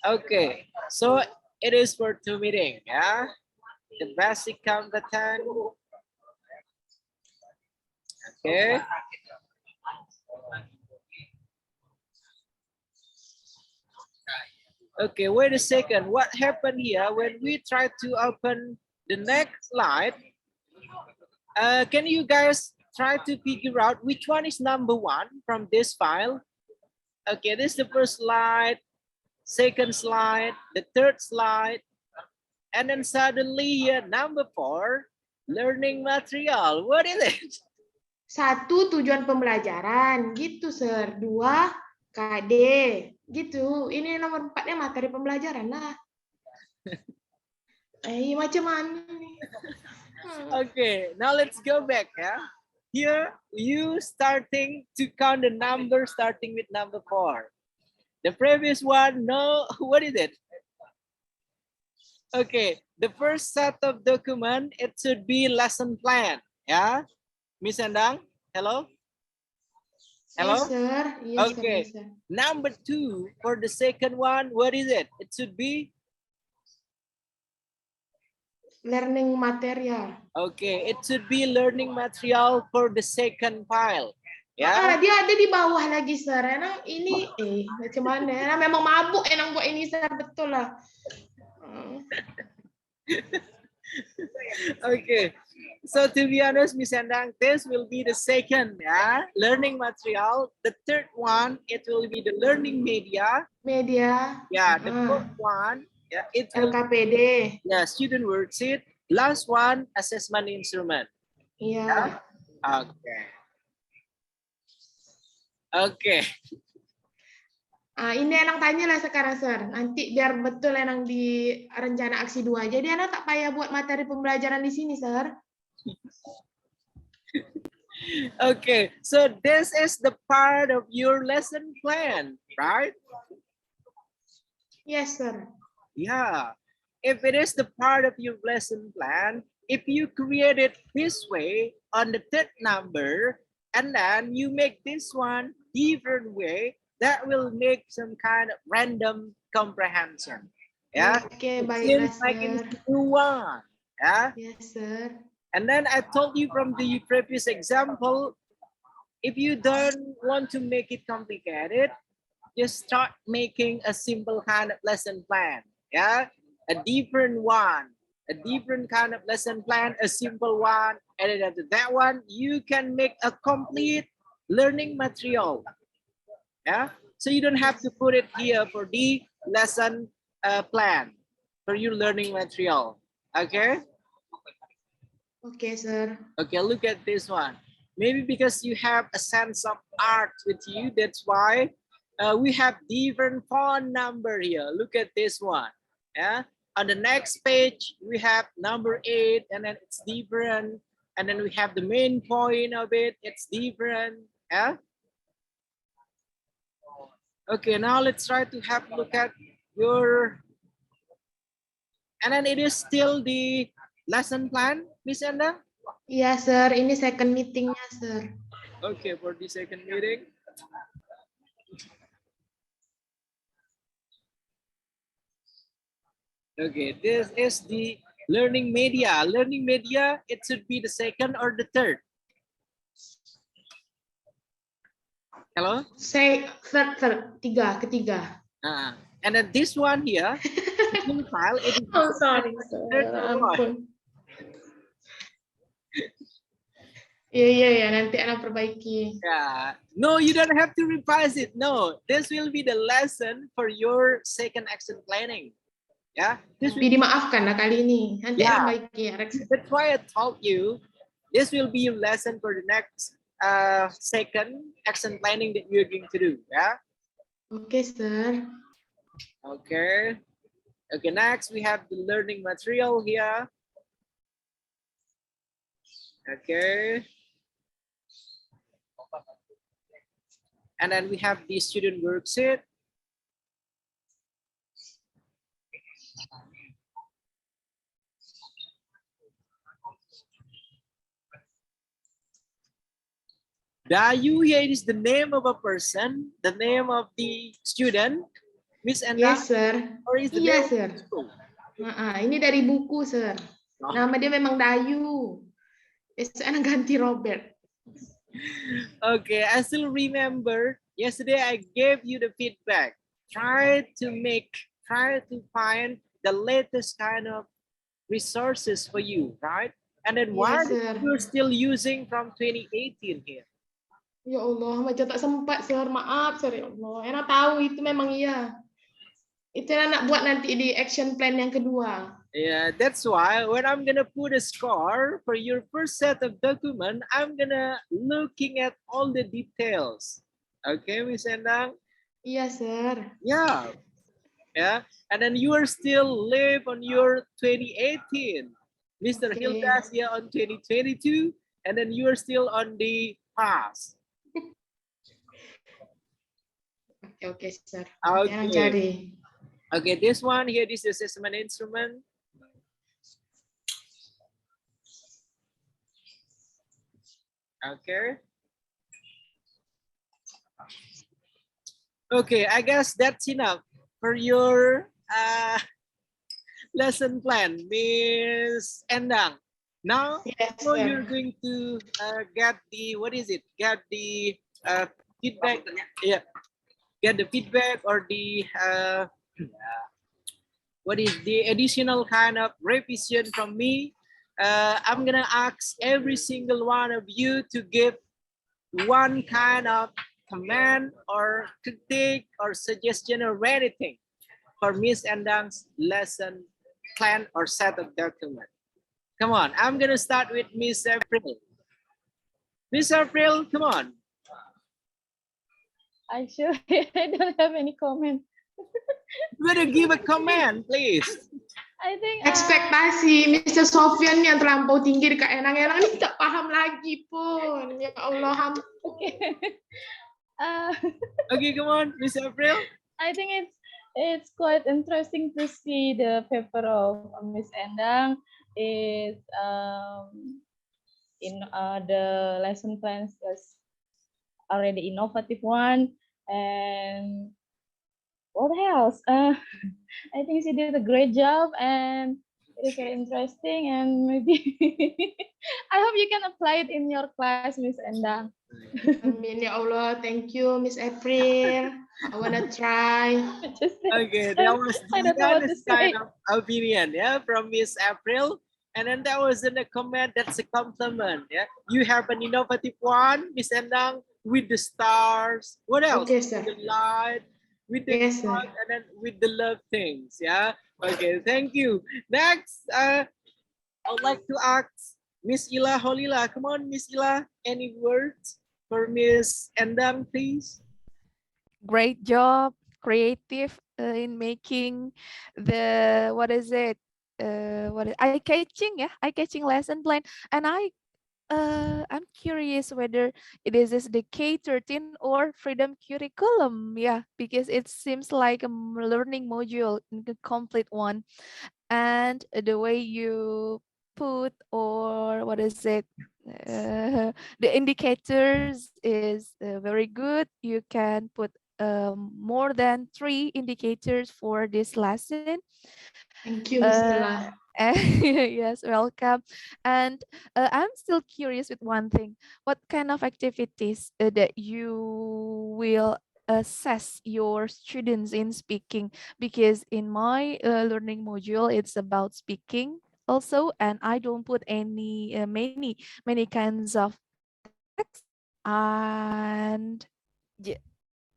Okay, so it is for 2 meeting, yeah? The basic competence. Okay. Okay, wait a second. What happened here when we try to open the next slide? Can you guys try to figure out which one is number 1 from this file? Okay, this is the first slide, second slide, the third slide, and then suddenly here number 4, learning material. What is it? 1 tujuan pembelajaran gitu, sir. 2 KD gitu. Ini nomor 4-nya materi pembelajaran lah. Macam mana nih? Okay, now let's go back. Yeah, here you starting to count the number starting with number 4. The previous one, no, what is it? Okay, the first set of document, it should be lesson plan. Yeah, Miss Endang, hello? Hello? Yes, sir. Yes, okay, sir. Number 2, for the second one, what is it? It should be? Learning material. Okay, it should be learning material for the second file. Ya. Dia ada di bawah lagi, sir. Enang ini, macam mana? Enang memang mabuk enang buat ini, sir. Betul lah. Okay, so to be honest, Miss Endang, this will be the second, yeah, learning material. The third one, it will be the learning media. Media. Yeah, the fourth one, yeah, it will M.Pd. Yeah, student worksheet. Last one, assessment instrument. Iya. Okay. Okay. Ini Enang tanya lah sekarang, Sir. Nanti biar betul Enang di rencana aksi 2. Jadi Enang tak payah buat materi pembelajaran di sini, Sir. Okay, so this is the part of your lesson plan, right? Yes, sir. Yeah. If it is the part of your lesson plan, if you create it this way on the third number, and then you make this one different way, that will make some kind of random comprehension. Yeah, Okay, it baiklah, seems like sir. it's new one. Yeah. Yes, sir. And then I told you from the previous example, if you don't want to make it complicated, just start making a simple kind of lesson plan. Yeah, a different one, a different kind of lesson plan, a simple one, and then after that one, you can make a complete learning material. Yeah, so you don't have to put it here for the lesson plan for your learning material. Okay. Okay, sir. Okay, look at this one. Maybe because you have a sense of art with you, that's why we have different phone number here. Look at this one. Yeah. On the next page, we have number 8, and then it's different. And then we have the main point of it. It's different. Yeah. Okay, now let's try to have a look at your. And then it is still the lesson plan, Miss Enda? Iya, sir. Ini second meetingnya, sir. Okay, for the second meeting. Okay, this is the learning media. Learning media, it should be the second or the third. Hello? Say third, ketiga. And then this one here, the file, it is Oh, sorry, sir. third or what? Ampun. Iya, nanti anak perbaiki. Yeah. No, you don't have to revise it. No, this will be the lesson for your second action planning. Yeah. Tapi dimaafkan lah kali ini. Nanti anak baiki ya. That's why I told you this will be your lesson for the next second action planning that you're going to do. Yeah. Okay, sir. Okay. Okay. Next, we have the learning material here. Okay. And then we have the student worksheet. Dayu here is the name of a person, the name of the student, Miss Enda. Yes, sir. Or is the Iya, name sir. Ini dari buku, sir. Nama dia memang Dayu. Anak ganti Robert. Okay, I still remember yesterday I gave you the feedback. Try to find the latest kind of resources for you, right? And then why you're still using from 2018 here? Ya Allah, macam tak sempat, sir. Maaf, sir. Ya Allah. Enak tahu itu memang iya. Itu yang nak buat nanti di action plan yang kedua. Yeah, that's why when I'm gonna put a score for your first set of document, I'm gonna looking at all the details. Okay, Miss Endang? Yes, sir. Yeah. Yeah. And then you are still live on your 2018. Mr. Hildas here on 2022. And then you are still on the past. Okay, sir. Okay. Okay, this one here, this is assessment instrument. Okay. Okay, I guess that's enough for your lesson plan, Miss Endang. Now, you're going to get the, what is it? Get the feedback. Yeah. Get the feedback or the, what is the additional kind of revision from me. I'm gonna ask every single one of you to give one kind of comment or critique or suggestion or anything for Miss Endang's lesson plan or set of document. Come on, I'm gonna start with Miss April. Miss April, come on. I don't have any comment. You better give a comment, please. I think ekspektasi Mr. Sofian yang terlampau tinggi dekat Enang-Enang ini tak paham lagi pun. Ya Allah. Okay. Okay, come on, Miss April. I think it's quite interesting to see the paper of Miss Endang. is in the lesson plans is already innovative one, and what else? I think she did a great job, and it is very interesting, and maybe I hope you can apply it in your class, Miss Endang. Amin ya Allah. Thank you, Miss April. I wanna try. Okay, that was I the don't know what to honest kind say. of opinion, yeah, from Miss April. And then that was in a comment that's a compliment, yeah. You have an innovative one, Miss Endang, with the stars. What else? Okay, sir. With the light, with the Yes, sir. cloud, and then with the love things, yeah. Okay, thank you. Next, I would like to ask Miss Ila Holila. Come on, Miss Ila. Any words for Miss Endang, please? Great job, creative in making the eye-catching, yeah, eye-catching lesson plan. And I'm curious whether it is the K-13 or Freedom Curriculum, yeah, because it seems like a learning module, the complete one. And the way you put, or the indicators is very good. You can put more than 3 indicators for this lesson. Thank you, Miss Ila. Yes, welcome. And I'm still curious with one thing. What kind of activities that you will assess your students in speaking? Because in my learning module, it's about speaking also, and I don't put any many kinds of text, and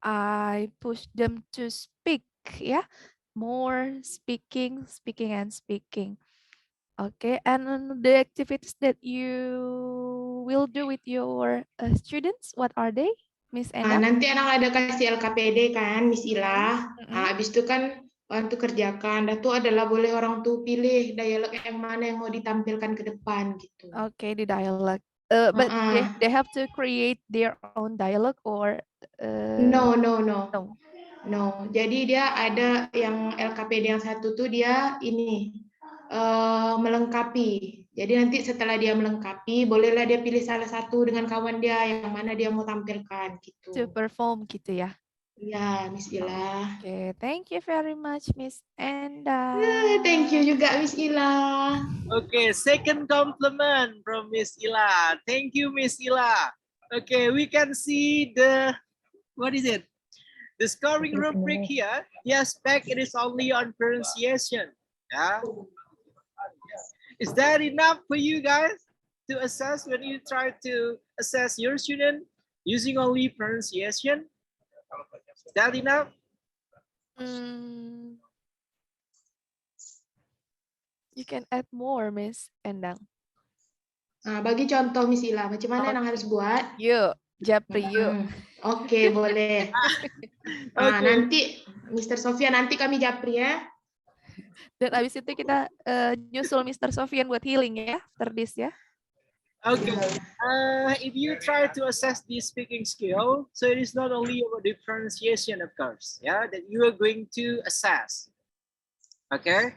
I push them to speak, yeah, more speaking, speaking and speaking. Okay, and the activities that you will do with your students, what are they, Miss Enda? Nanti anak ada kasih LKPD kan, Miss Ila. Habis itu kan waktu kerjakan, itu adalah boleh orang tuh pilih dialog yang mana yang mau ditampilkan ke depan gitu. Okay, the dialogue. But they have to create their own dialogue or No. Jadi dia ada yang LKPD yang satu tuh dia ini melengkapi. Jadi nanti setelah dia melengkapi, bolehlah dia pilih salah satu dengan kawan dia yang mana dia mau tampilkan gitu. To perform gitu ya. Iya, Miss Ila. Okay, thank you very much, Miss Enda. Thank you juga, Miss Ila. Okay, second compliment from Miss Ila. Thank you, Miss Ila. Okay, we can see the, what is it? The scoring rubric here. Yes, back it is only on pronunciation. Yeah. Is that enough for you guys to assess when you try to assess your student using only pronunciation? Is that enough? You can add more, Miss Endang. Nah, bagi contoh Miss Ila, macam mana yang harus buat? Yuk, Japri yuk. Oke, boleh. Nah, nanti Mr. Sofian, nanti kami Japri ya. Dan abis itu kita nyusul Mr. Sofian buat healing ya, after this ya. Okay, if you try to assess the speaking skill, so it is not only about the pronunciation, of course, yeah, that you are going to assess. Okay,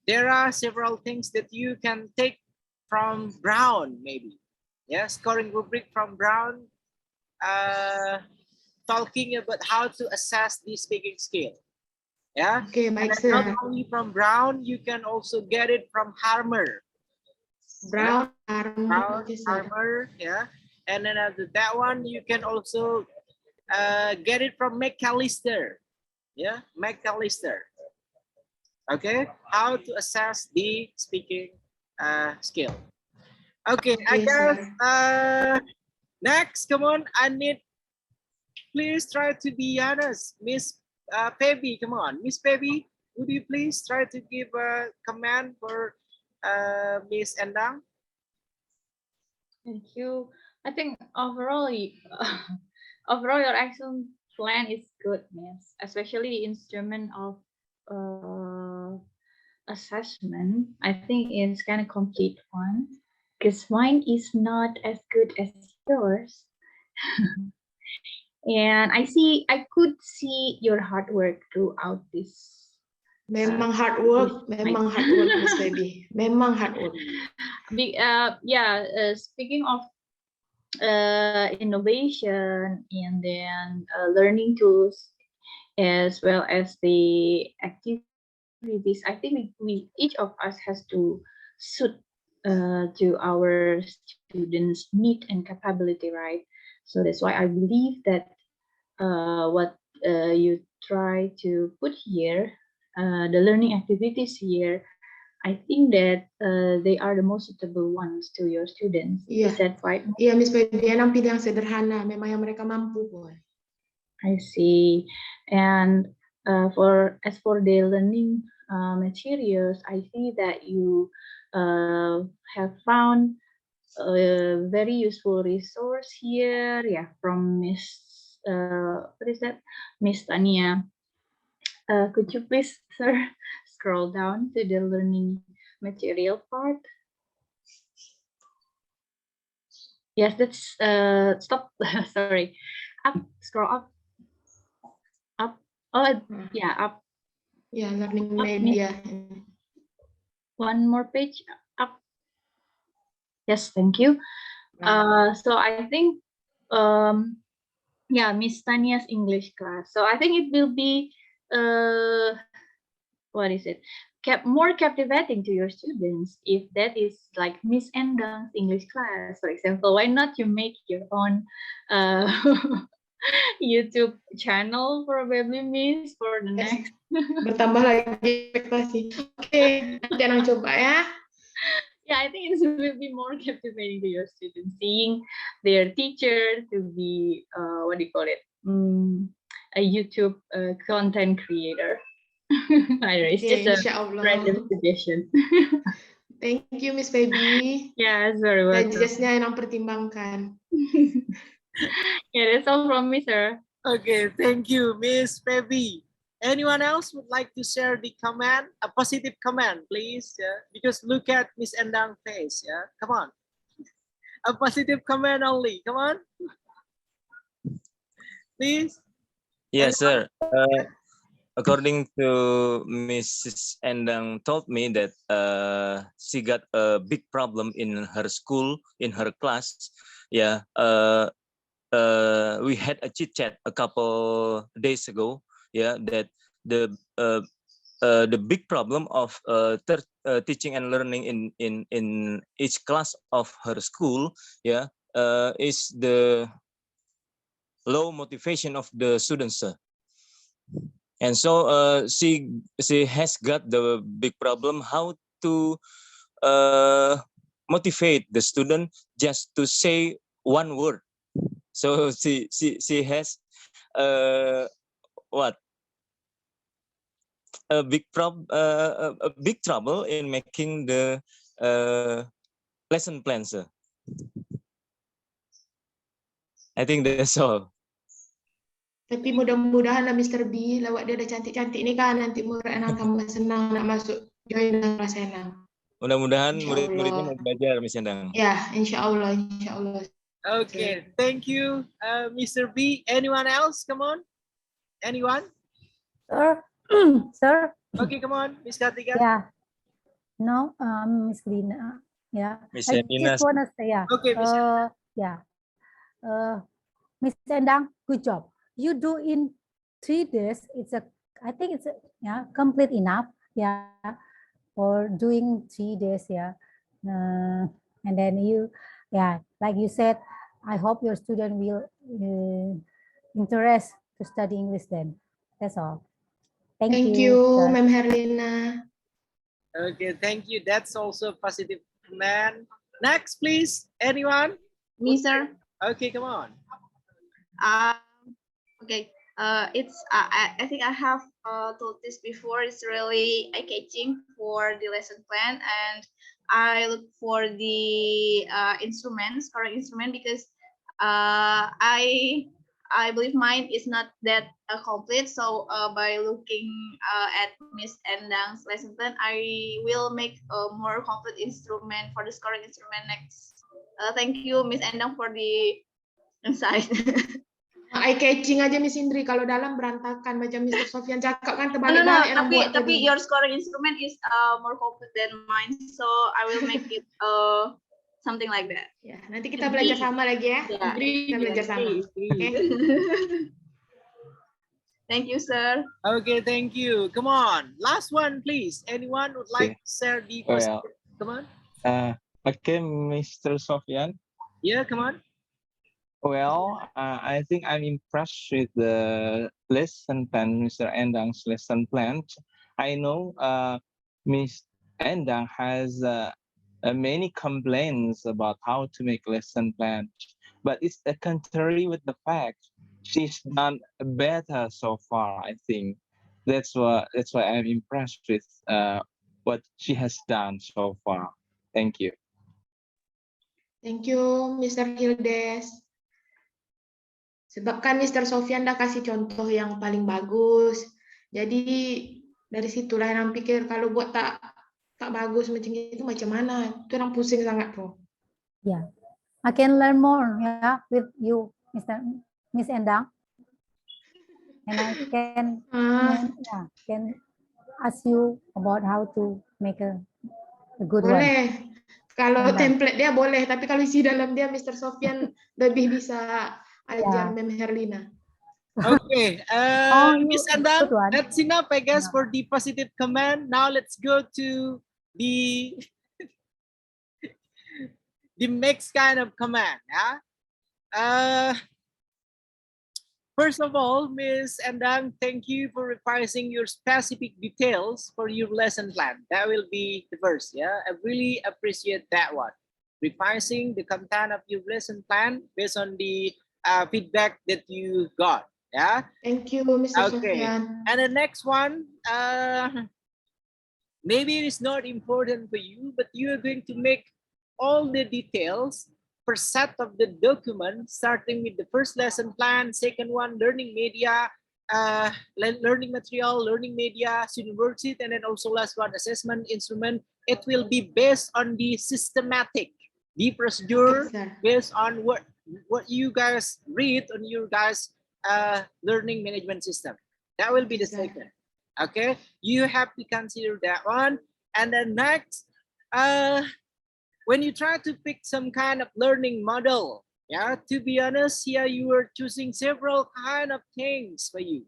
there are several things that you can take from Brown, maybe, yeah, scoring rubric from Brown, talking about how to assess the speaking skill. Yeah, okay, and not only from Brown, you can also get it from Harmer. Brown, Harmer, yeah, and then after that one, you can also get it from McAllister, yeah, McAllister. Okay, how to assess the speaking skill. Okay, I guess next, come on, I need, please try to be honest, Miss Pebby, come on, Miss Pebby, would you please try to give a command for Miss Endang? Thank you. I think overall, overall your action plan is good, miss. Especially instrument of assessment. I think it's kind of complete one because mine is not as good as yours. And I could see your hard work throughout this Memang hard work, Miss Baby. Memang hard work. Speaking of innovation and then learning tools as well as the activities, I think we each of us has to suit to our students' need and capability, right? So that's why I believe that what you try to put here, the learning activities here, I think that they are the most suitable ones to your students. Iya. Is that right? Iya, Miss Baby, Enang pilih yang sederhana, memang yang mereka mampu, boy. I see. And as for the learning materials, I see that you have found a very useful resource here, yeah, from Miss what is that, Miss Tania. Could you please, sir, scroll down to the learning material part? Yes, that's stop. Sorry, up. Scroll up. Up. Oh, yeah, up. Yeah, learning Up, media. One more page up. Yes, thank you. So I think, yeah, Miss Tania's English class. So I think it will be, what is it? More captivating to your students if that is like Miss Endang's English class, for example. Why not you make your own YouTube channel, probably, Miss, for the next. Bertambah lagi ekspektasi. Oke, nanti Enang coba ya. Yeah, I think it will be more captivating to your students, seeing their teacher to be, what do you call it? A YouTube content creator. I don't know, it's just a random suggestion. Thank you, Miss Baby. Yes, very well. Digestnya Enang pertimbangkan. Yeah, that's all from me, sir. Okay, thank you, Miss Baby. Anyone else would like to share the comment, a positive comment, please? Yeah, because look at Miss Endang's face. Yeah, come on, a positive comment only. Come on, please. Yes, sir. According to Mrs. Endang told me that she got a big problem in her school, in her class. Yeah, we had a chit chat a couple days ago. Yeah, that the big problem of teaching and learning in each class of her school, yeah, is the low motivation of the students. And so she has got the big problem how to motivate the student just to say one word. So she has what a big trouble in making the lesson plans. I think that's all. Tapi mudah-mudahan lah Mr. B, lewat dia udah cantik-cantik nih kan, nanti murid Enang tambah senang nak masuk join dengan kelas Enang. Mudah-mudahan murid-muridnya mau belajar, Miss Endang. Ya, insya Allah, insya Allah. Okay, thank you, Mr. B. Anyone else? Come on. Anyone? Sir. Okay, come on, Miss Kartika. Yeah. No, Miss Lina. Yeah. Miss I Lina. just want to say, yeah. Okay, Miss. Yeah. Miss Endang, good job. You do in 3 days. I think it's complete enough. Yeah. For doing 3 days. Yeah. And then like you said, I hope your student will interest to study English then. That's all. Thank you, Ma'am Herlina. Okay, thank you. That's also a positive comment. Next, please. Anyone? Me, sir. Okay, come on. Okay. I think I have told this before. It's really eye-catching for the lesson plan, and I look for the current instrument, because I believe mine is not that complete. So by looking at Miss Endang's lesson plan, I will make a more complete instrument for the scoring instrument next. Thank you, Miss Endang, for the insight. eye catching aja Miss Indri, kalau dalam berantakan macam Mr. Sofian cakap kan No, terbalik-balik yang buat tapi tadi. your scoring instrument is more complex than mine, so I will make it something like that. Ya, nanti kita belajar sama lagi ya. Kita belajar sama. Oke. Thank you, sir. Okay, thank you. Come on, last one, please. Anyone would like to share the Well, Come on. okay, Mr. Sofian. Yeah, come on. Well, I think I'm impressed with the lesson plan, Mr. Endang's lesson plan. I know Ms. Endang has many complaints about how to make lesson plan, but it's contrary with the fact she's done better so far. I think that's why I'm impressed with what she has done so far. Thank you. Thank you, Mr. Hildes. Sebab kan Mr. Sofian dah kasih contoh yang paling bagus. Jadi dari situlah yang pikir kalau buat tak bagus macam itu macam mana. Itu orang pusing sangat tuh. Yeah, I can learn more with you, Miss Endang, and I can can ask you about how to make a good one. Boleh. Kalau template dia boleh, tapi kalau isi dalam dia Mr. Sofian lebih bisa ajar Mem Herlina. Okay, Miss Endang, that's enough, I guess, for the positive comment. Now let's go to the mixed kind of comment. First of all, Miss Endang, thank you for revising your specific details for your lesson plan. That will be the first. I really appreciate that one. Revising the content of your lesson plan based on the feedback that you got. Thank you, Mr. Sofian. And the next one, maybe it is not important for you, but you are going to make all the details per set of the document, starting with the first lesson plan, second one, learning media, learning material, learning media, student worksheet, and then also last one, assessment instrument. It will be based on the systematic, the procedure, based on what you guys read on your guys' learning management system. That will be the second. Okay, you have to consider that one. And then next, when you try to pick some kind of learning model, to be honest, here you are choosing several kind of things for you,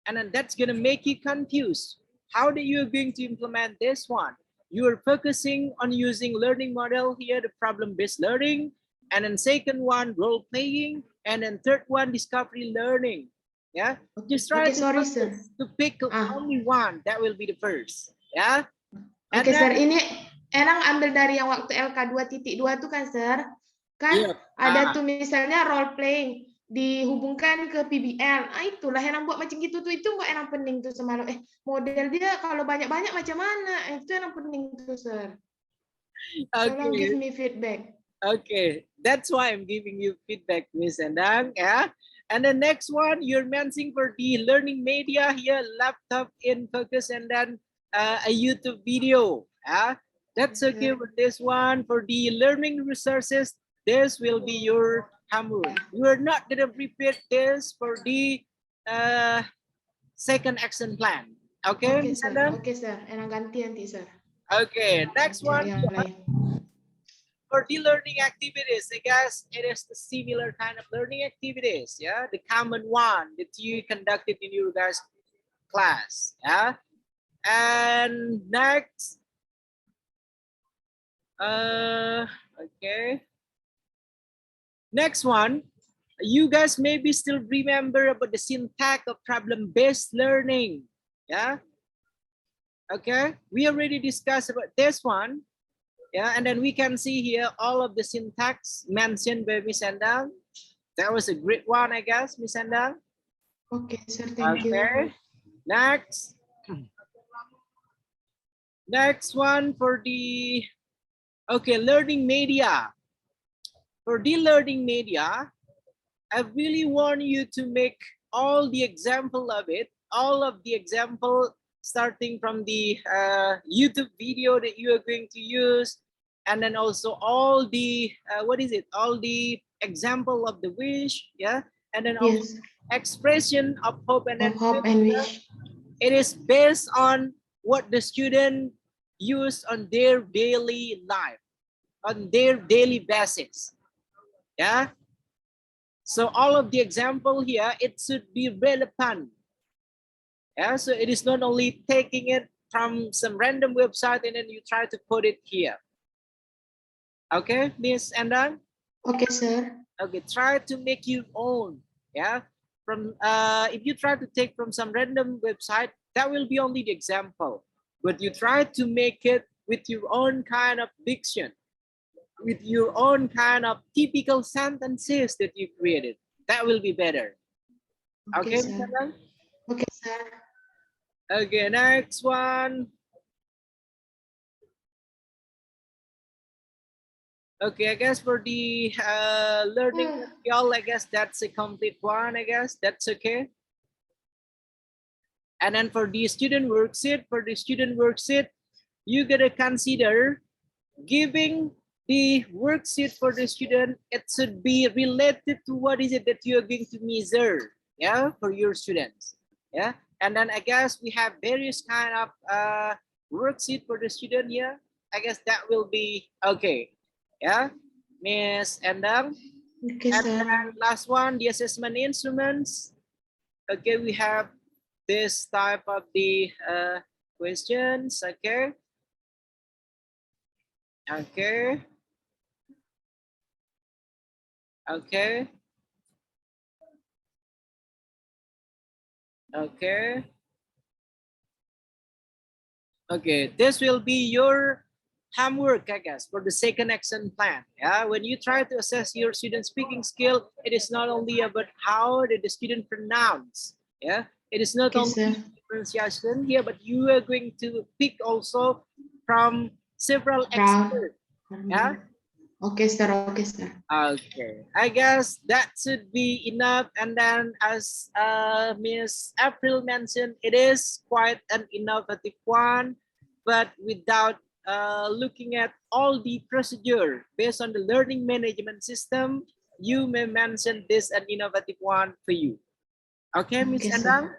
and then that's gonna make you confused. How are you going to implement this one? You are focusing on using learning model here, the problem-based learning, and then second one, role playing, and then third one, discovery learning. Just try to pick only one. That will be the first. Oke, Sir. Ini Enang ambil dari yang waktu LK 2.2 tuh kan, Sir? Kan ada tuh misalnya role playing dihubungkan ke PBL. Itulah Enang buat macam gitu tuh. Itu Enang pening tuh semalam. Model dia kalau banyak-banyak macam mana? Itu Enang pening tuh, Sir. Tolong give me feedback. Okay, that's why I'm giving you feedback, Miss Endang. And the next one, you're mentioning for the learning media here, laptop in focus, and then a YouTube video. That's okay with this one. For the learning resources, this will be your homework. You are not gonna prepare this for the second action plan. Okay, Miss Endang? Okay, sir. Enang ganti nanti, sir. Okay, next one. For the learning activities, I guess it is the similar kind of learning activities, the common one that you conducted in your guys' class, And next, okay. Next one, you guys maybe still remember about the syntax of problem-based learning, Okay, we already discussed about this one. And then we can see here all of the syntax mentioned by Miss Endang. That was a great one, I guess, Miss Endang. Okay, sir, thank you. Next. Next one for the, learning media. For the learning media, I really want you to make all the example of it, all of the example starting from the YouTube video that you are going to use, and then also all the all the example of the wish, and then also Yes. expression of hope and Of hope and wish. it is based on what the student use on their daily life, on their daily basis. Yeah. So all of the example here, it should be relevant. Yeah. So it is not only taking it from some random website and then you try to put it here. Okay, Miss Andan? Okay, sir. Okay, try to make your own. Yeah. From if you try to take from some random website, that will be only the example. But you try to make it with your own kind of diction, with your own kind of typical sentences that you created. That will be better. Okay, Okay, sir. Okay, sir. Okay, next one. Okay, I guess for the learning material, I guess that's a complete one, I guess. That's okay. And then for the student worksheet, you gotta consider giving the worksheet for the student. It should be related to what is it that you're going to measure, yeah, for your students, yeah. And then I guess we have various kind of worksheet for the student here. I guess that will be okay, yeah, Miss Endang. Okay, and sir. then last one, the assessment instruments. Okay, we have this type of the questions. Okay. Okay. Okay. Okay. Okay. This will be your homework, I guess, for the second action plan. Yeah. When you try to assess your student speaking skill, it is not only about how did the student pronounce. Yeah. It is not only pronunciation here, but you are going to pick also from several experts. Yeah. Okay, sir. Okay, sir. Okay, I guess that should be enough. And then as Miss April mentioned, it is quite an innovative one, but without looking at all the procedure based on the learning management system, you may mention this an innovative one for you. Okay, Miss Endang?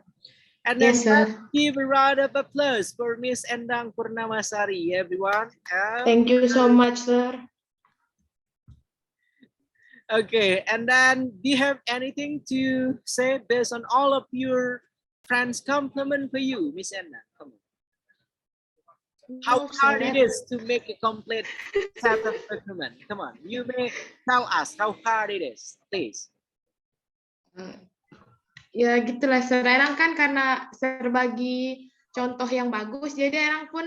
And then Yes, sir. let's give a round of applause for Miss Endang Purnamasari, everyone. Thank you so much, sir. Okay, and then do you have anything to say based on all of your friends' compliment for you, Miss Anna? Come on. How hard it is to make a complete set of compliment? Come on, you may tell us how hard it is, please. Ya gitulah, Sir. Erang kan karena berbagi contoh yang bagus, jadi Erang pun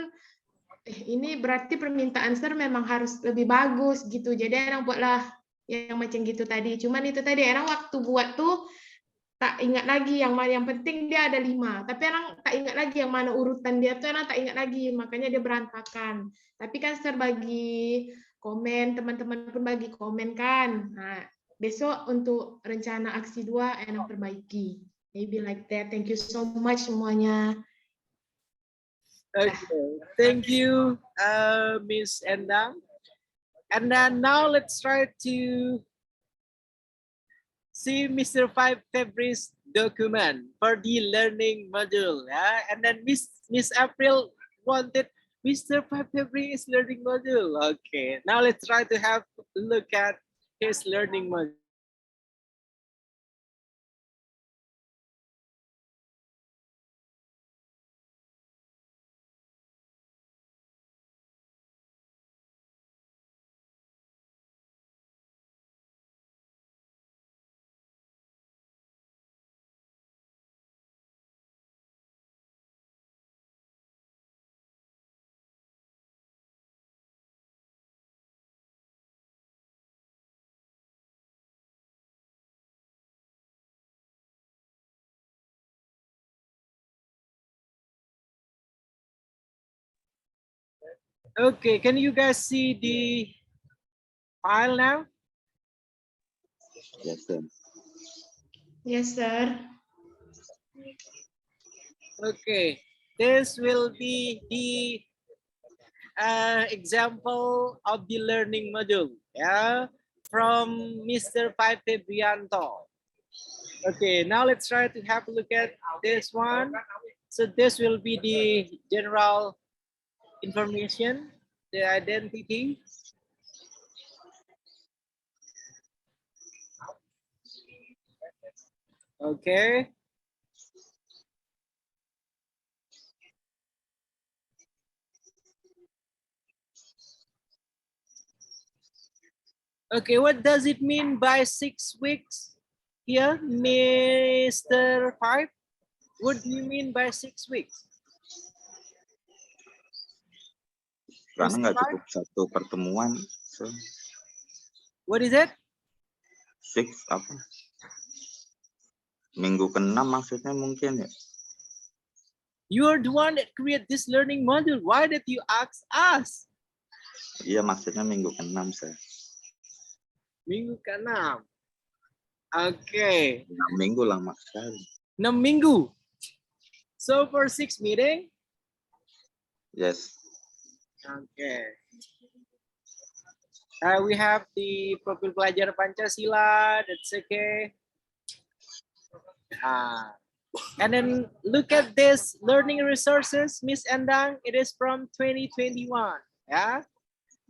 ini berarti permintaan Sir memang harus lebih bagus gitu. Jadi Erang buatlah yang macam gitu tadi. Cuman itu tadi Erang waktu buat tuh tak ingat lagi yang mana, yang penting dia ada 5. Tapi Erang tak ingat lagi yang mana urutan dia tuh, Erang tak ingat lagi, makanya dia berantakan. Tapi kan Sir bagi komen, teman-teman pun bagi komen kan. Nah, besok untuk rencana aksi 2 Erang perbaiki. Maybe like that. Thank you so much semuanya. Okay, thank you, Miss Endang. And then now let's try to see Mr. 5 February's document for the learning module. Yeah? And then Miss April wanted Mr. 5 February's learning module. Okay, now let's try to have a look at his learning module. Okay, can you guys see the file now? Yes, sir. Yes, sir. Okay, this will be the example of the learning module, yeah, from Mr. 5 Febrianto. Okay, now let's try to have a look at this one. So this will be the general information, the identity. Okay. Okay, what does it mean by 6 weeks here, Mr. 5? What do you mean by 6 weeks? Karena nggak cukup satu pertemuan. So, what is it? 6 apa? Minggu ke-6 maksudnya mungkin ya. You are the one that create this learning module. Why did you ask us? Iya, maksudnya minggu ke-6 saya. Minggu ke-6. Okay. 6 minggu lama sekali. 6 minggu. So for 6 meeting? Yes. Okay. We have the profil pelajar Pancasila. That's okay. And then look at this learning resources, Miss Endang. It is from 2021. Yeah.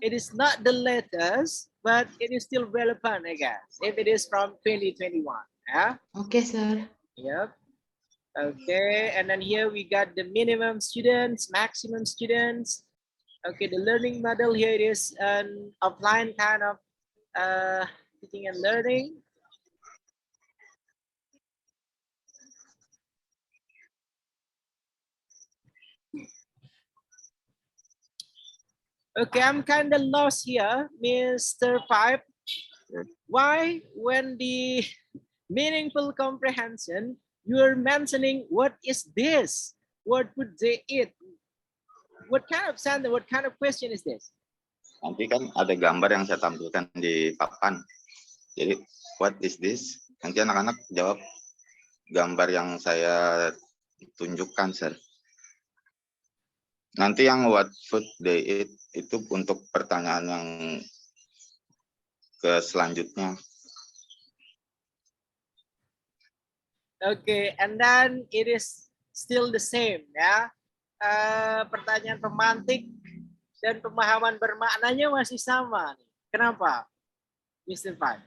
It is not the latest, but it is still relevant, I guess, if it is from 2021. Yeah. Okay, sir. Yep. Okay, and then here we got the minimum students, maximum students. Okay, the learning model here, it is an offline kind of teaching and learning. Okay, I'm kind of lost here, Mr. Pipe. Why, when the meaningful comprehension, you're mentioning what is this? What would they eat? What kind of sentence, what kind of question is this? Nanti kan ada gambar yang saya tampilkan di papan. Jadi, what is this? Nanti anak-anak jawab gambar yang saya tunjukkan, sir. Nanti yang what food they eat itu untuk pertanyaan yang ke selanjutnya. Okay, and then it is still the same, ya. Pertanyaan pemantik dan pemahaman bermaknanya masih sama. Kenapa, Mr. Pan?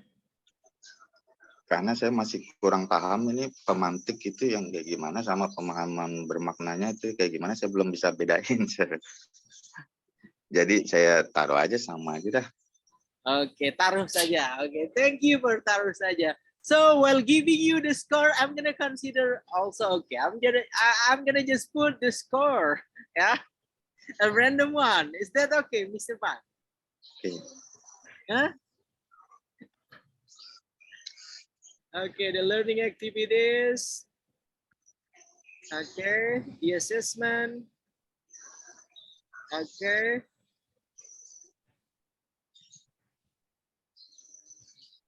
Karena saya masih kurang paham ini pemantik itu yang kayak gimana sama pemahaman bermaknanya itu kayak gimana, saya belum bisa bedain. Jadi saya taruh aja sama aja dah. Oke, taruh saja. Oke, thank you for taruh saja. So while giving you the score, I'm gonna consider also. Okay, I'm gonna just put the score, yeah, a random one. Is that okay, Mr. Pan? Okay. Huh? Okay, the learning activities. Okay, the assessment. Okay.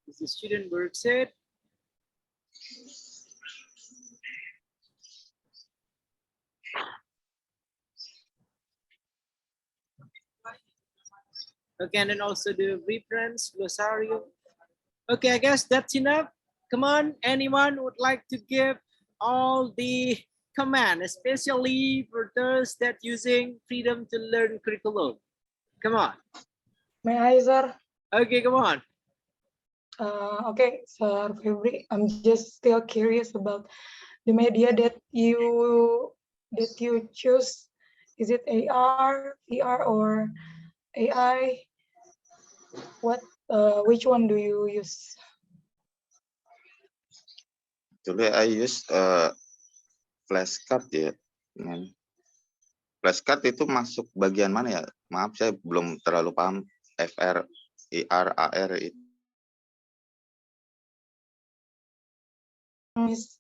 Is the student work set? Okay, and then also the reference, glossarium. Okay, I guess that's enough. Come on, anyone would like to give all the command, especially for those that using freedom to learn curriculum. Come on. May I, sir? Okay, come on. Okay, Sir Febri, I'm just still curious about the media that you choose. Is it AR, VR, or AI? Which one do you use? Actually, I use flashcard ya. Flashcard itu masuk bagian mana ya? Maaf, saya belum terlalu paham. FR, IR, AR itu.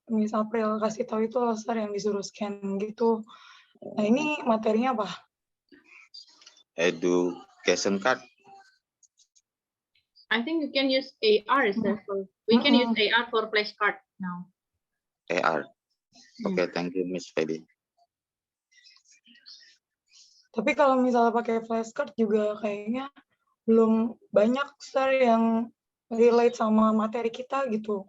Miss April kasih tahu itu loh, Sir, yang disuruh scan gitu. Nah, ini materinya apa? Education card. I think you can use AR, sir. We can use AR for flashcard now. AR. Okay, thank you, Miss Feby. Tapi kalau misalnya pakai flashcard juga kayaknya belum banyak, Sir, yang relate sama materi kita gitu.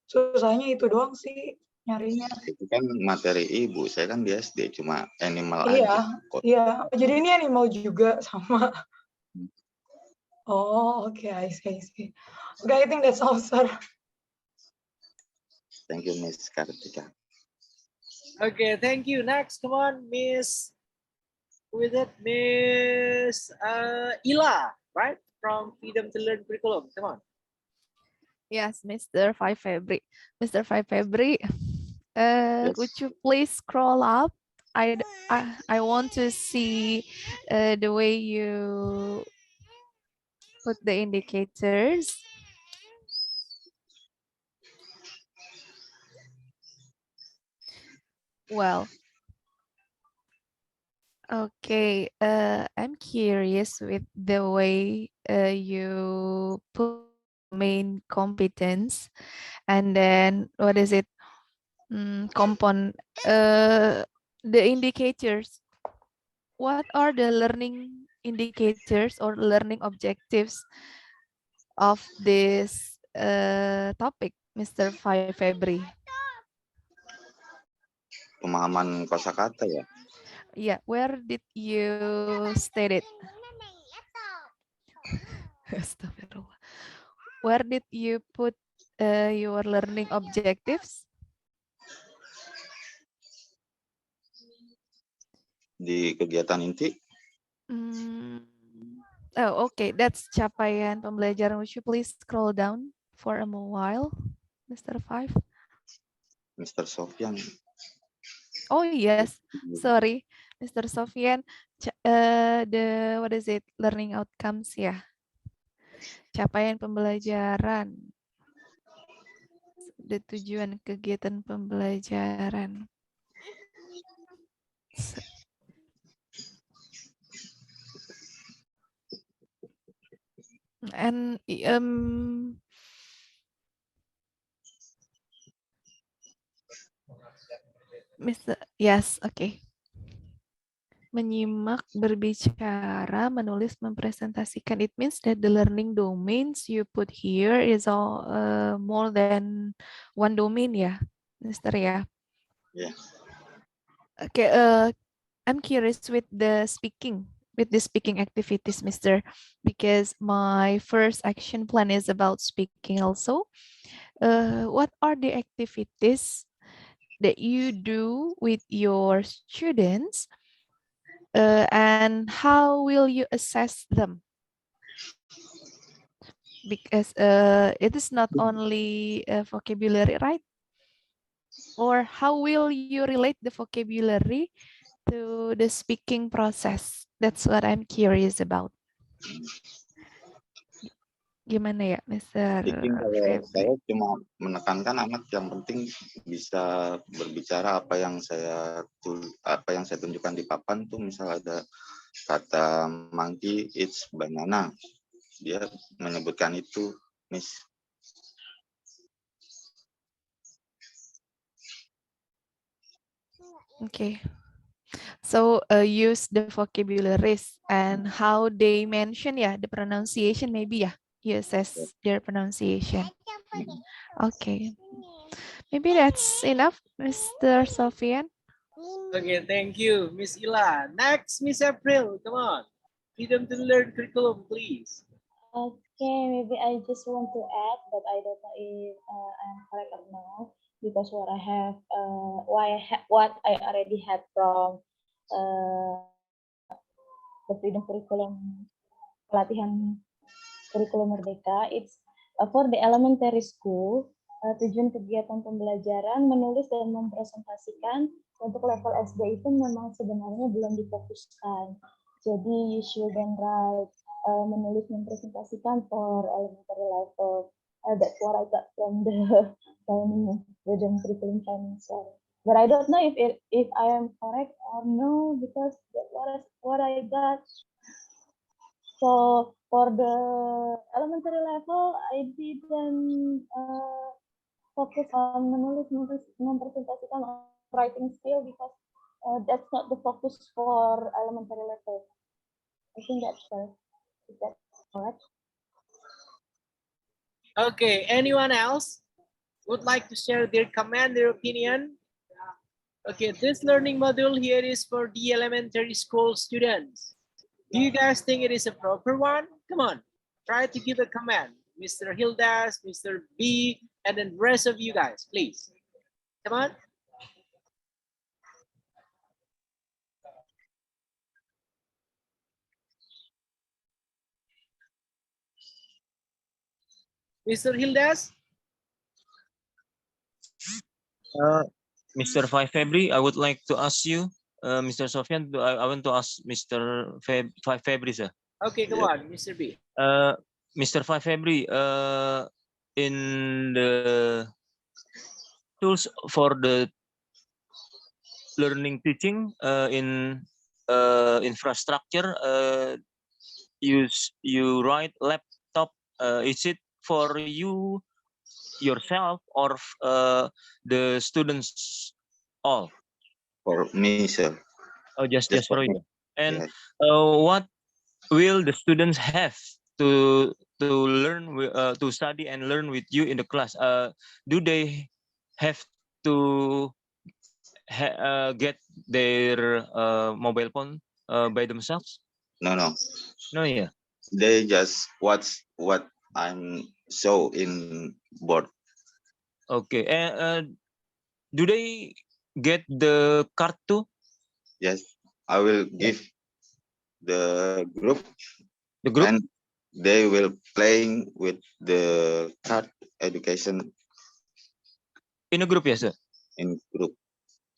susahnya itu doang sih nyarinya. Itu kan materi ibu, saya kan di SD cuma animal Iya, aja. iya. Jadi ini animal juga sama. Oh, okay, I see. Okay, I think that's all, sir. Thank you, Miss Kartika. Okay, thank you. Next, come on, Miss. Who is it? Miss Ila, right? From Freedom to Learn curriculum. Come on. Yes, Mr. 5 February. Mr. 5 February, Yes. would you please scroll up? I want to see the way you put the indicators. Well, okay. I'm curious with the way you put main competence, and then what is it? Component. The indicators. What are the learning indicators or learning objectives of this topic, Mr. 5 February? Pemahaman kosakata ya. Yeah, where did you state it? Astagfirullah. Where did you put your learning objectives? Di kegiatan inti. Oh, okay. That's capaian pembelajaran. Would you please scroll down for a while, Mr. 5? Mr. Sofian. Oh yes, sorry, Mr. Sofian. What is it? Learning outcomes ya. Capaian pembelajaran. Tujuan kegiatan pembelajaran. And Mr. Yes, okay. Menyimak, berbicara, menulis, mempresentasikan. It means that the learning domains you put here is all more than one domain ya, Mr. ya. Yeah. Okay. I'm curious with the speaking activities, Mr. Because my first action plan is about speaking also. What are the activities that you do with your students, and how will you assess them? Because it is not only vocabulary, right? Or how will you relate the vocabulary to the speaking process? That's what I'm curious about. Gimana ya, Mr. Speaking, kalau saya cuma menekankan anak yang penting bisa berbicara apa yang saya tunjukkan di papan tuh, misal ada kata monkey eats banana, dia menyebutkan itu, Miss. Okay. So use the vocabularies and how they mention the pronunciation maybe you assess their pronunciation. Okay. Maybe that's enough, Mr. Sofian. Okay, thank you, Miss Ila. Next, Miss April, come on. Freedom to Learn curriculum, please. Okay, maybe I just want to add, but I don't know if I'm correct or not, because what I already had from the Freedom Curriculum, pelatihan kurikulum merdeka, it's for the elementary school. Tujuan kegiatan pembelajaran menulis dan mempresentasikan untuk level SD itu memang sebenarnya belum difokuskan. Jadi you shouldn't write menulis mempresentasikan for elementary level. That's what I got from the Freedom Curriculum training. But I don't know if I am correct or no, because that's what I got. So for the elementary level, I didn't focus on menulis mempresentasikan writing skill, because that's not the focus for elementary level. I think that's correct. Okay, anyone else? would like to share their comment, their opinion? Okay, this learning module here is for the elementary school students. Do you guys think it is a proper one? Come on, try to give a comment. Mr. Hildas, Mr. B, and then the rest of you guys, please. Come on. Mr. Hildas? Mr. February, I would like to ask you, Mr. Sofian, I want to ask Mr. February, sir. Okay, come on, Mr. B. Mr. February, in the tools for the learning teaching in infrastructure, you write laptop. Is it for you yourself or the students all? For me, sir. Oh, just for you. And Yes. what will the students have to learn to study and learn with you in the class? Do they have to get their mobile phone by themselves? No. No, yeah. They just watch what I'm show in board. Okay. Do they get the card too? Yes, I will give the group. The group? And they will playing with the card education. In a group, yes, sir. In group.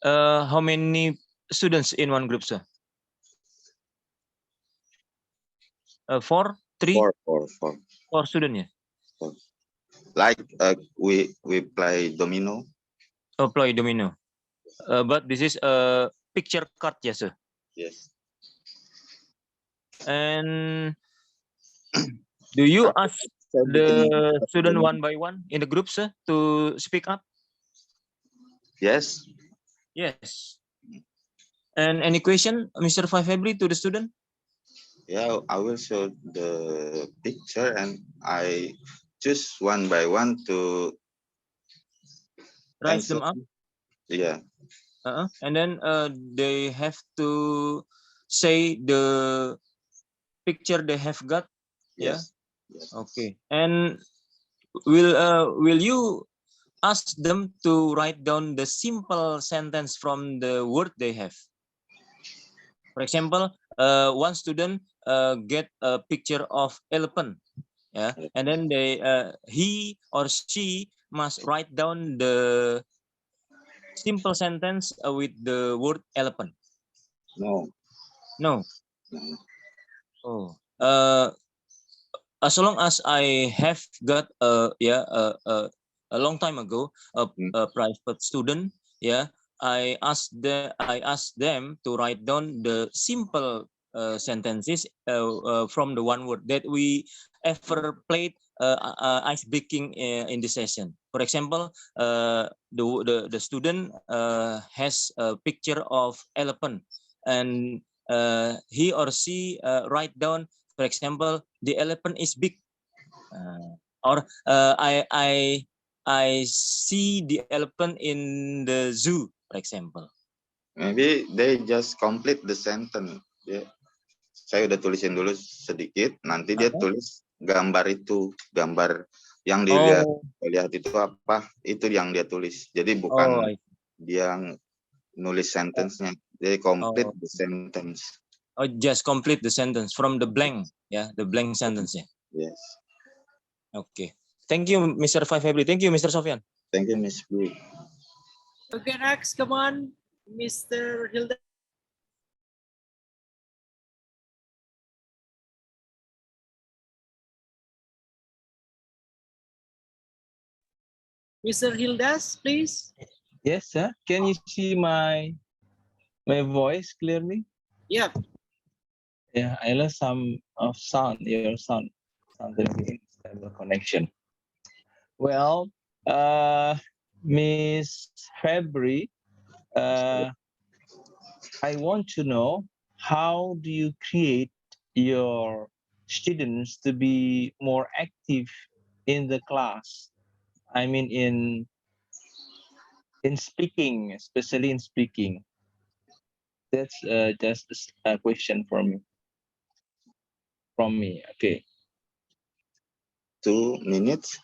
How many students in one group, sir? 4, 3? Four. 4 students, yeah. Like we play domino. Oh, play domino. But this is a picture card, yes, sir. Yes. And do you ask the student one by one in the group, sir, to speak up? Yes. Yes. And any question, Mr. February, to the student? Yeah, I will show the picture and I choose one by one to Rise them up? Yeah. And then they have to say the picture they have got. Yes. Yeah. Okay. And will you ask them to write down the simple sentence from the word they have? For example, one student get a picture of elephant, yeah, and then he or she must write down the simple sentence with the word elephant. No. Oh. As long as I have got a long time ago a private student, yeah, I asked them to write down the simple sentences from the one word that we ever played ice breaking in this session. For example, the student has a picture of elephant, and he or she write down, for example, the elephant is big, or I see the elephant in the zoo, for example. Maybe they just complete the sentence. Yeah. Saya udah tulisin dulu sedikit, nanti dia tulis gambar itu, gambar yang dilihat itu apa, itu yang dia tulis. Jadi bukan dia nulis sentence-nya, dia complete the sentence. Oh, just complete the sentence from the blank, yeah, the blank sentence, yeah. Yes. Okay. Thank you, Mr. February. Thank you, Mr. Sofian. Thank you, Ms. Blue. Okay, next, come on, Mr. Hilda. Mr. Hildas, please. Yes, sir. Can you see my voice clearly? Yep. Yeah, I lost some of sound, your sound, something stable connection. Well, Miss February, I want to know, how do you create your students to be more active in the class? I mean, in In speaking, especially in speaking. That's just a question for me. From me, okay. 2 minutes.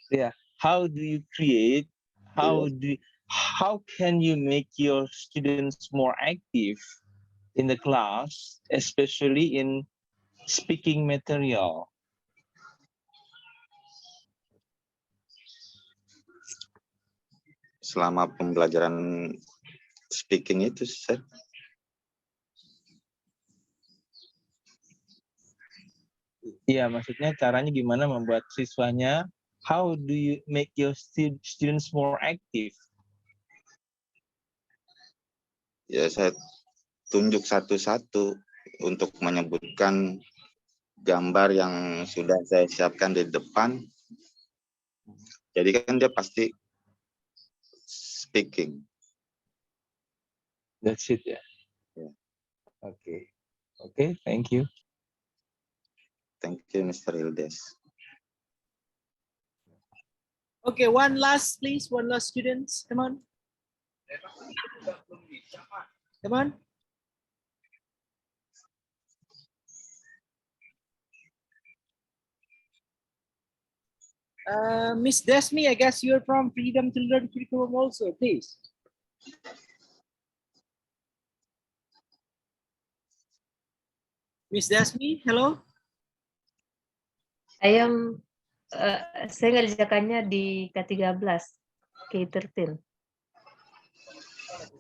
Yeah. How do you create? How can you make your students more active in the class, especially in speaking material? Selama pembelajaran speaking itu, Sir. Iya, maksudnya caranya gimana membuat siswanya? How do you make your students more active? Ya, saya tunjuk satu-satu untuk menyebutkan gambar yang sudah saya siapkan di depan. Jadi kan dia pasti speaking. That's it ya. Yeah. Okay. Okay, thank you. Thank you, Mr. Hildes. Okay, one last, please. One last, students. Come on. Come on. Miss Desmi, I guess you're from Freedom to Learn curriculum also, please. Miss Desmi, hello. Saya ngerjakannya di K13, K13.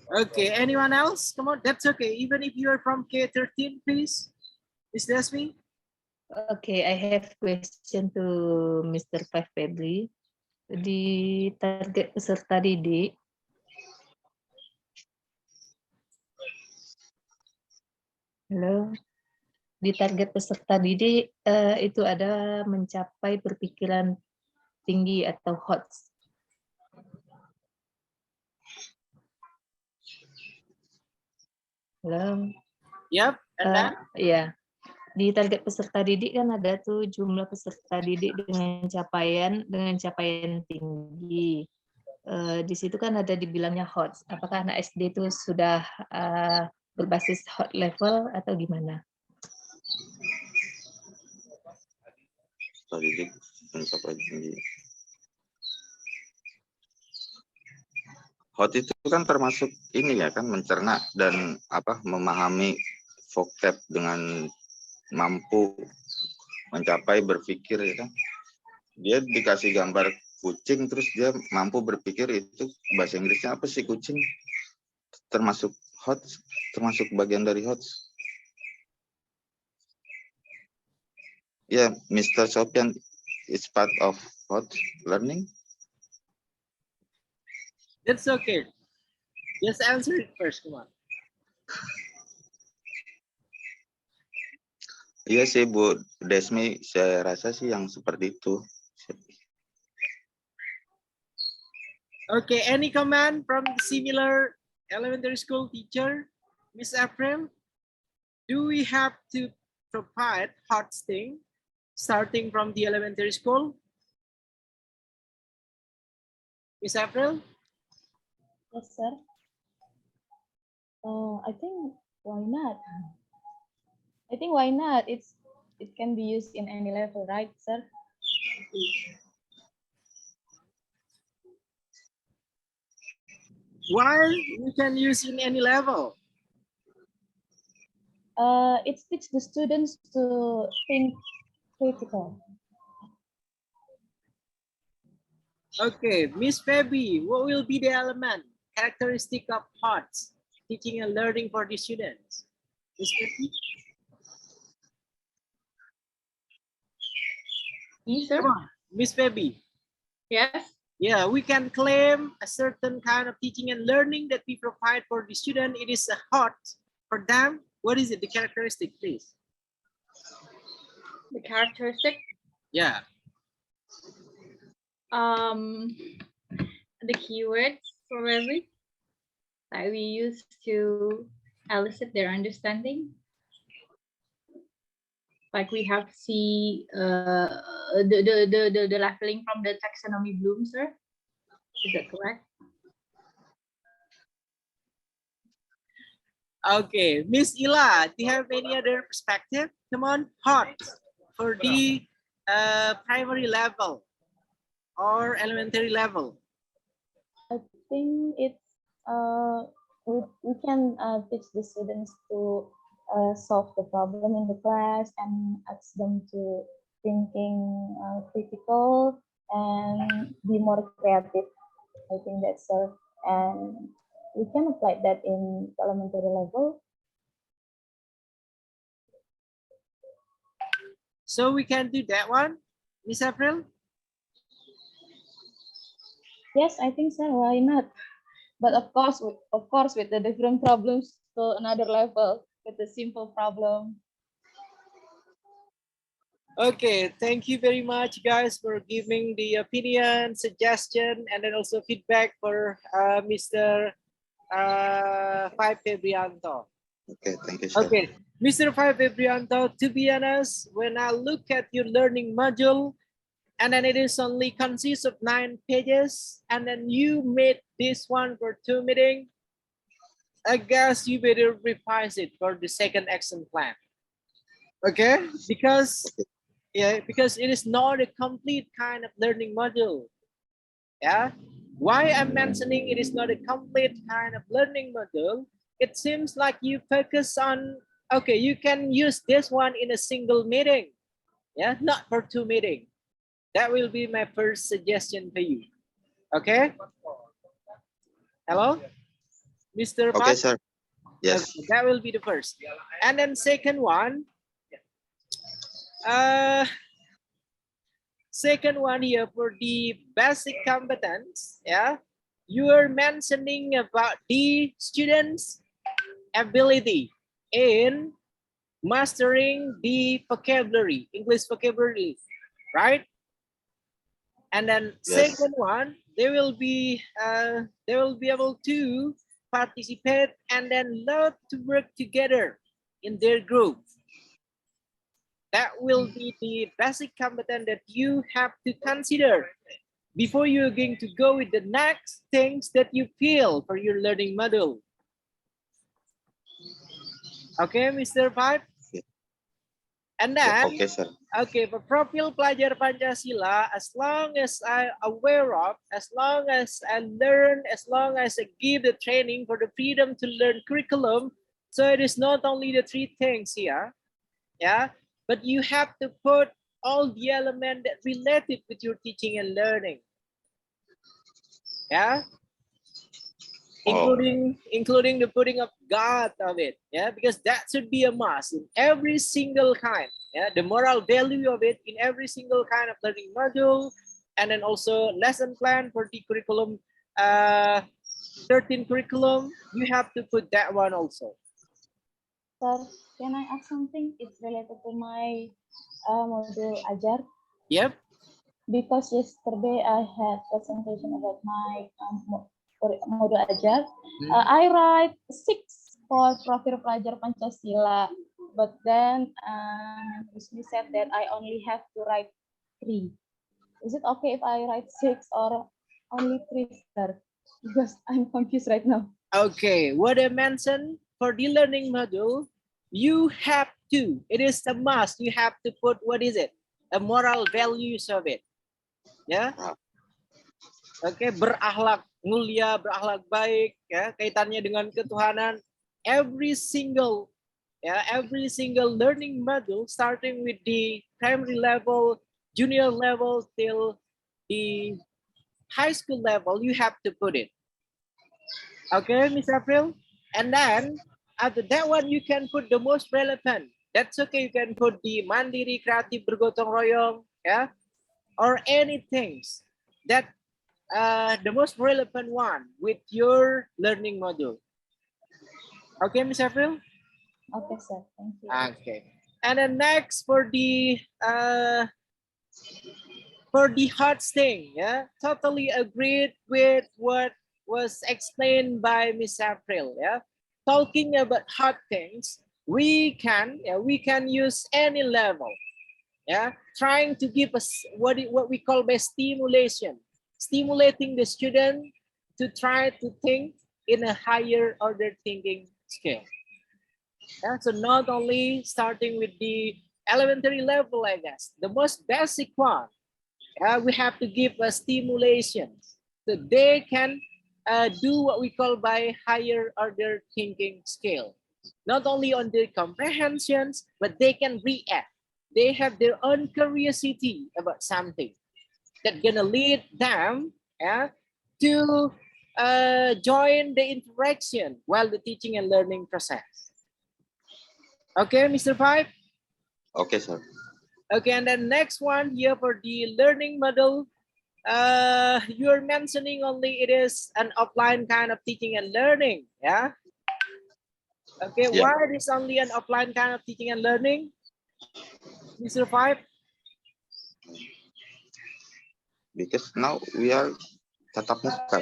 Okay, anyone else? Come on, that's okay. Even if you are from K13, please. Miss Desmi. Okay, I have question to Mr. M.Pd. Di target peserta didik, halo, di target peserta didik itu ada mencapai berpikiran tinggi atau HOTS. Halo. Yep. Iya. Di target peserta didik kan ada tuh jumlah peserta didik dengan capaian tinggi. Di situ kan ada dibilangnya HOTS. Apakah anak SD itu sudah berbasis hot level atau gimana? Didik mencapai tinggi. Hot itu kan termasuk ini ya kan, mencerna dan memahami vocab dengan mampu mencapai berpikir ya kan. Dia dikasih gambar kucing terus dia mampu berpikir, itu bahasa Inggrisnya apa sih kucing? Termasuk hot, termasuk bagian dari hot. Ya, Mr. Sofian, it's part of hot learning. That's okay. Just answer it first, come on. Iya sih Bu Desmi, saya rasa sih yang seperti itu. Okay, any comment from the similar elementary school teacher? Miss April, do we have to provide hot thing starting from the elementary school? Miss April? Yes, sir. I think why not? I think why not? It can be used in any level, right, sir? Why we can use in any level? It teaches the students to think critical. Okay, Miss Feby, what will be the element, characteristic of HOTS, teaching and learning for the students? Miss Feby? Sir? Come on, Miss Feby. Yes. Yeah, we can claim a certain kind of teaching and learning that we provide for the student. It is a hot for them. What is it? The characteristic, please. The characteristic? Yeah. The keywords probably that we use to elicit their understanding. Like we have to see the leveling from the taxonomy bloom, sir. Is that correct? Okay, Miss Ila, do you have any other perspective? Come on, hot for the primary level or elementary level. I think it's we can teach the students to solve the problem in the class and ask them to thinking critical and be more creative. I think that's all, and we can apply that in elementary level. So we can do that one, Miss April? Yes, I think so. Why not? But of course, with the different problems to another level with the simple problem. Okay, thank you very much, guys, for giving the opinion, suggestion, and then also feedback for Mr. 5 Febrianto. Okay, thank you, sir. Okay, Mr. 5 Febrianto, to be honest, when I look at your learning module, and then it is only consists of 9 pages, and then you made this one for 2 meetings, I guess you better revise it for the second action plan. Okay, because it is not a complete kind of learning module. Yeah, why I'm mentioning it is not a complete kind of learning module, it seems like you focus on, okay, you can use this one in a single meeting, yeah, not for 2 meetings. That will be my first suggestion for you. Okay, hello, Mr. Okay, Mark? sir. Yes. Okay, that will be the first. And then second one, here for the basic competence, yeah, you are mentioning about the students' ability in mastering the vocabulary, English vocabulary, right? And then Yes. second one, they will be able to participate and then learn to work together in their group. That will be the basic competence that you have to consider before you're going to go with the next things that you feel for your learning module. Okay, Mr. Pipe? And then, Okay, sir. okay, for Profil Pelajar Pancasila, as long as I'm aware of, as long as I learn, as long as I give the training for the freedom to learn curriculum, so it is not only the 3 things here, yeah, but you have to put all the elements that related with your teaching and learning, yeah, including the putting of God of it, yeah, because that should be a must in every single kind, yeah, the moral value of it in every single kind of learning module, and then also lesson plan for the curriculum, 13 curriculum, you have to put that one also. Sir, can I ask something? It's related to my module Ajar. Yep. Because yesterday I had presentation about my module Ajar. I write 6 for Profil Pelajar Pancasila, but then Wisnu said that I only have to write 3. Is it okay if I write 6 or only 3, sir? Because I'm confused right now. Okay, what I mentioned for the learning module, you have to, it is a must, you have to put, what is it? A moral values of it. Ya. Oke, berakhlak mulia, berakhlak baik, ya, kaitannya dengan ketuhanan. Every single learning module starting with the primary level, junior level till the high school level, you have to put it. Okay, Miss April? And then after that one, you can put the most relevant. That's okay, you can put the mandiri, kreatif, bergotong royong, yeah, or anything that the most relevant one with your learning module. Okay, Miss April? Okay, sir. Thank you. Okay. And then next for the hard thing, yeah, totally agreed with what was explained by Miss April. Yeah, talking about hard things, we can use any level. Yeah, trying to give us what we call by stimulation. stimulating the student to try to think in a higher order thinking scale. Yeah, so not only starting with the elementary level, I guess, the most basic one, we have to give a stimulation so they can do what we call by higher order thinking scale. Not only on their comprehensions, but they can react. They have their own curiosity about something that's gonna lead them to join the interaction while the teaching and learning process. Okay, Mr. Five? Okay, sir. Okay, and then next one here for the learning model, you're mentioning only it is an offline kind of teaching and learning, yeah? Okay, Yeah. why it is only an offline kind of teaching and learning, Mr. Five? Because now we are tatap muka.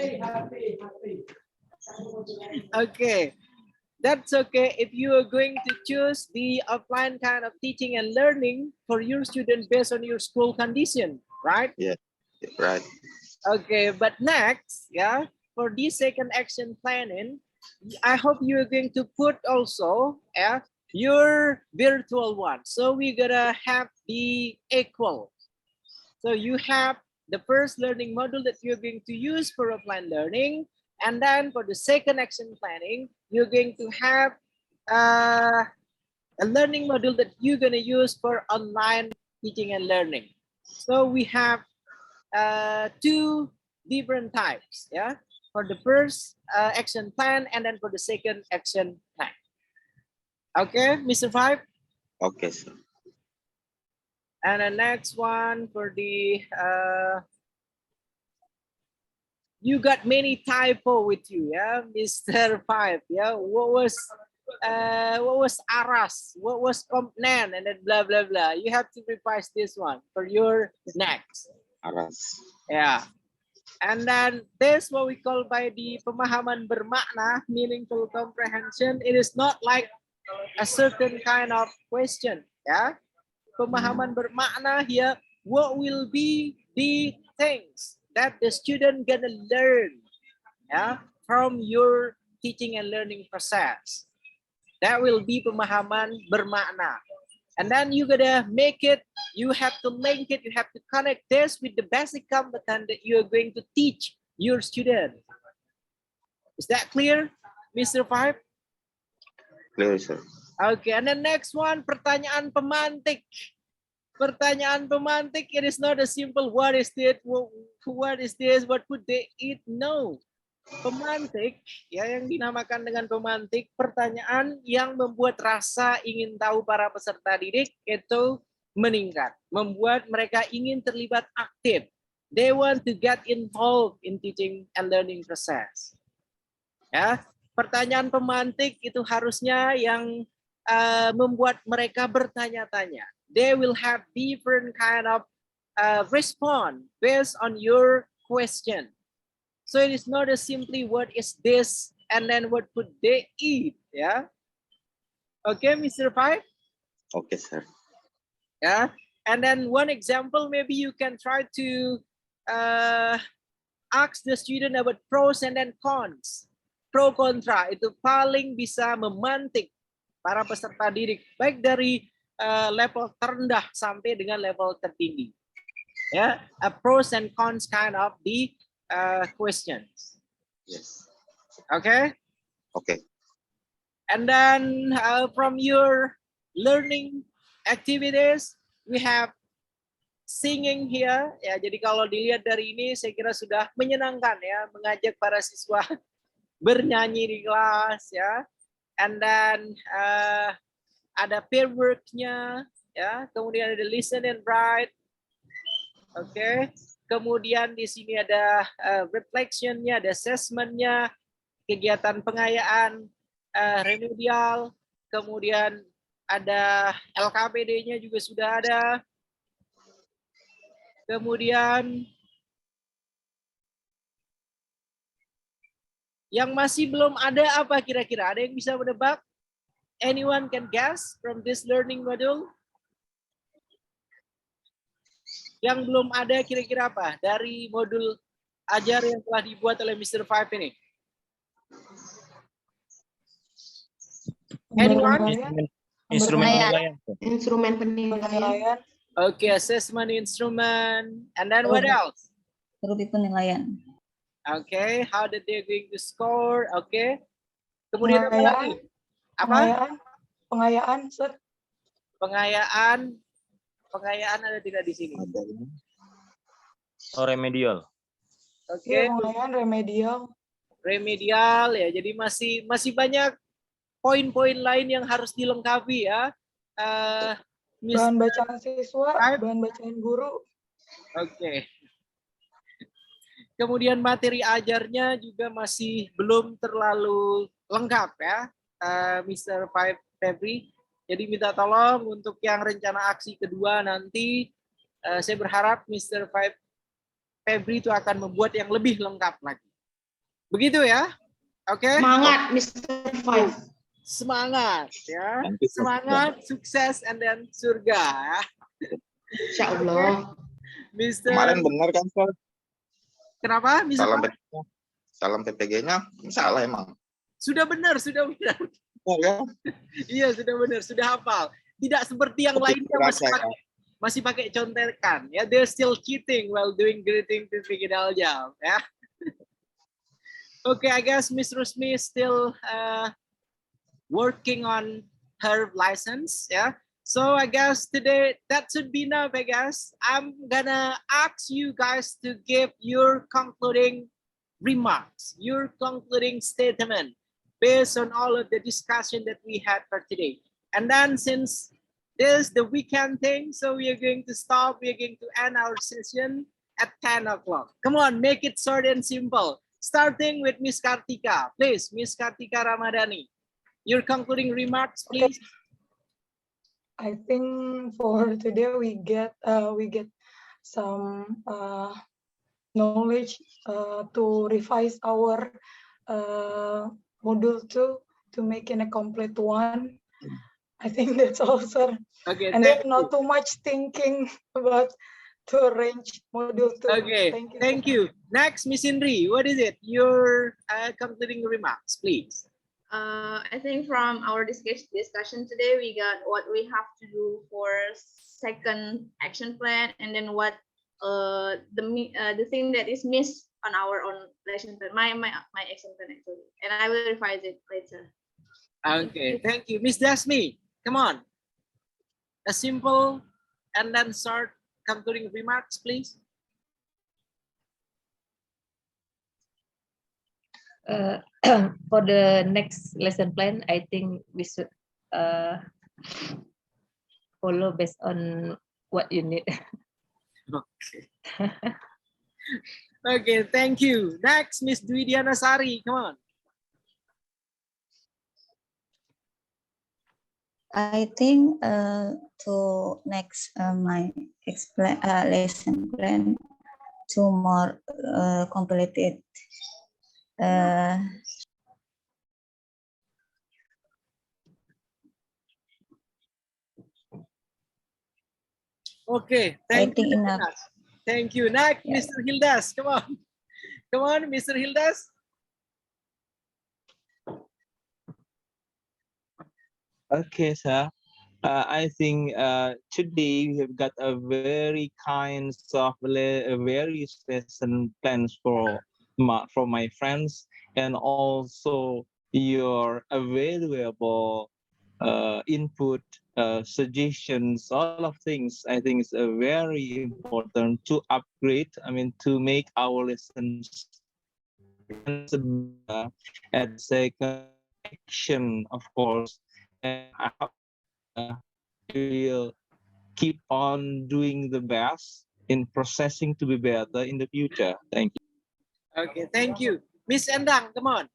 Okay, that's okay if you are going to choose the offline kind of teaching and learning for your student based on your school condition, right? Yeah, right. Okay, but next, yeah, for this second action planning, I hope you are going to put also your virtual one. So we're gonna have the equal. So you have the first learning module that you're going to use for offline learning, and then for the second action planning, you're going to have a learning module that you're gonna use for online teaching and learning. So we have two different types, yeah, for the first action plan and then for the second action plan. Okay, Mr. Five? Okay, sir. And the next one for the, you got many typo with you, yeah, Mr. Five, yeah, what was Aras, what was Compnan, and then blah, blah, blah. You have to revise this one for your next. Aras. Yeah. And then this what we call by the pemahaman bermakna, meaningful comprehension. It is not like a certain kind of question. Yeah. Pemahaman bermakna here, what will be the things that the student gonna learn, yeah, from your teaching and learning process. That will be pemahaman bermakna. And then you gotta make it, you have to link it, you have to connect this with the basic competence that you are going to teach your student. Is that clear, Mr. Five? Clear, sir. Okay, and the next one, pertanyaan pemantik. Pertanyaan pemantik, it is not a simple what is it, what is this, what would they eat? No. Pemantik, ya, yang dinamakan dengan pemantik, pertanyaan yang membuat rasa ingin tahu para peserta didik itu meningkat, membuat mereka ingin terlibat aktif. They want to get involved in teaching and learning process. Ya, pertanyaan pemantik itu harusnya yang membuat mereka bertanya-tanya. They will have different kind of response based on your question. So it is not as simply what is this and then what would they eat, yeah? Okay, Mr. Five? Okay, sir. Yeah, and then one example, maybe you can try to ask the student about pros and then cons. Pro kontra itu paling bisa memantik para peserta didik, baik dari level terendah sampai dengan level tertinggi. Yeah, a pros and cons kind of the questions. Yes. Okay. Okay. And then from your learning activities, we have singing here. Ya, jadi kalau dilihat dari ini, saya kira sudah menyenangkan ya, mengajak para siswa bernyanyi di kelas ya. And then ada pair work-nya ya, kemudian ada listen and write. Oke. Kemudian di sini ada reflection-nya, ada assessment-nya, kegiatan pengayaan, remedial, kemudian ada LKPD-nya juga sudah ada. Kemudian yang masih belum ada apa kira-kira? Ada yang bisa menebak? Anyone can guess from this learning module? Yang belum ada kira-kira apa dari modul ajar yang telah dibuat oleh Mr. Five ini? Anyone? Instrumen penilaian. Instrumen penilaian. Okay, assessment instrument. And then what else? Rupi penilaian. Okay, how did they going to score? Okay. Kemudian apa lagi? Apa? Pengayaan, Sir. Pengayaan. Pengayaan ada tidak di sini? Oh, remedial. Oke. Ya, pengayaan remedial. Remedial ya. Jadi masih banyak poin-poin lain yang harus dilengkapi ya. Bahan bacaan siswa, bahan bacaan guru. Oke. Kemudian materi ajarnya juga masih belum terlalu lengkap ya, Mr. Febri. Jadi minta tolong untuk yang rencana aksi kedua nanti, saya berharap Mr. Febri itu akan membuat yang lebih lengkap lagi. Begitu ya? Oke? Semangat, Mr. Five. Semangat ya. Semangat, sukses, and then surga ya. Insya Allah. Mr. Kemarin benar kan, Sir? Kenapa? Salam PPG-nya salah emang. Sudah benar, sudah benar. Oh, ya? Iya, sudah benar, sudah hafal. Tidak seperti yang lainnya masih pakai contekan. Ya, they're still cheating while doing greeting PPG Daljab. Ya. Okay, I guess Miss Rusmi is still working on her license. Yeah. So I guess today that should be enough, I guess. I'm gonna ask you guys to give your concluding remarks, your concluding statement based on all of the discussion that we had for today. And then since this is the weekend thing, so we are going to stop, we are going to end our session at 10 o'clock. Come on, make it short and simple. Starting with Miss Kartika. Please, Miss Kartika Ramadhani. Your concluding remarks, please. Okay. I think for today we get some knowledge to revise our module 2 to make it a complete one. I think that's all, sir. Okay, and then not too much thinking about to arrange module 2. Okay, thank you. Next, Miss Indri, what is it? Your concluding remarks, please. I think from our discussion today, we got what we have to do for second action plan, and then what the thing that is missed on our own lesson plan, my action plan actually, and I will revise it later. Okay, thank you, Miss Dasmi. Come on, a simple and then short concluding remarks, please. For the next lesson plan, I think we should follow based on what you need. Okay. Okay, thank you. Next, Miss Dwi Diana Sari, come on. I think to next my lesson plan to more completed. Okay, thank you. Thank you. Next, yeah. Mr. Hildas, come on. Come on, Mr. Hildas. Okay, sir. I think today we have got a very kind of various lesson plans for my friends, and also your available input, suggestions, all of things. I think it's very important to upgrade. I mean, to make our lessons at second action, of course. And I will keep on doing the best in processing to be better in the future. Thank you. Okay, thank you. Miss Endang, come on.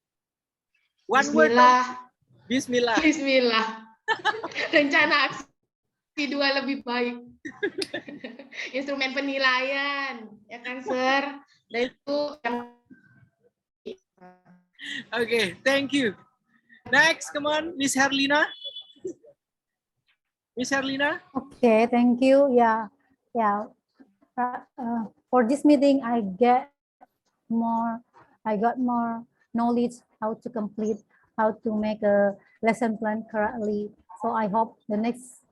One Bismillah. Word. Bismillah. Bismillah. Rencana aksi 2 lebih baik. Instrumen penilaian, ya kan, Sir? Dan itu yang... Okay, thank you. Next, come on, Miss Herlina. Miss Herlina. Okay, thank you. Yeah. For this meeting, I get I got more knowledge how to complete, how to make a lesson plan correctly. So I hope the next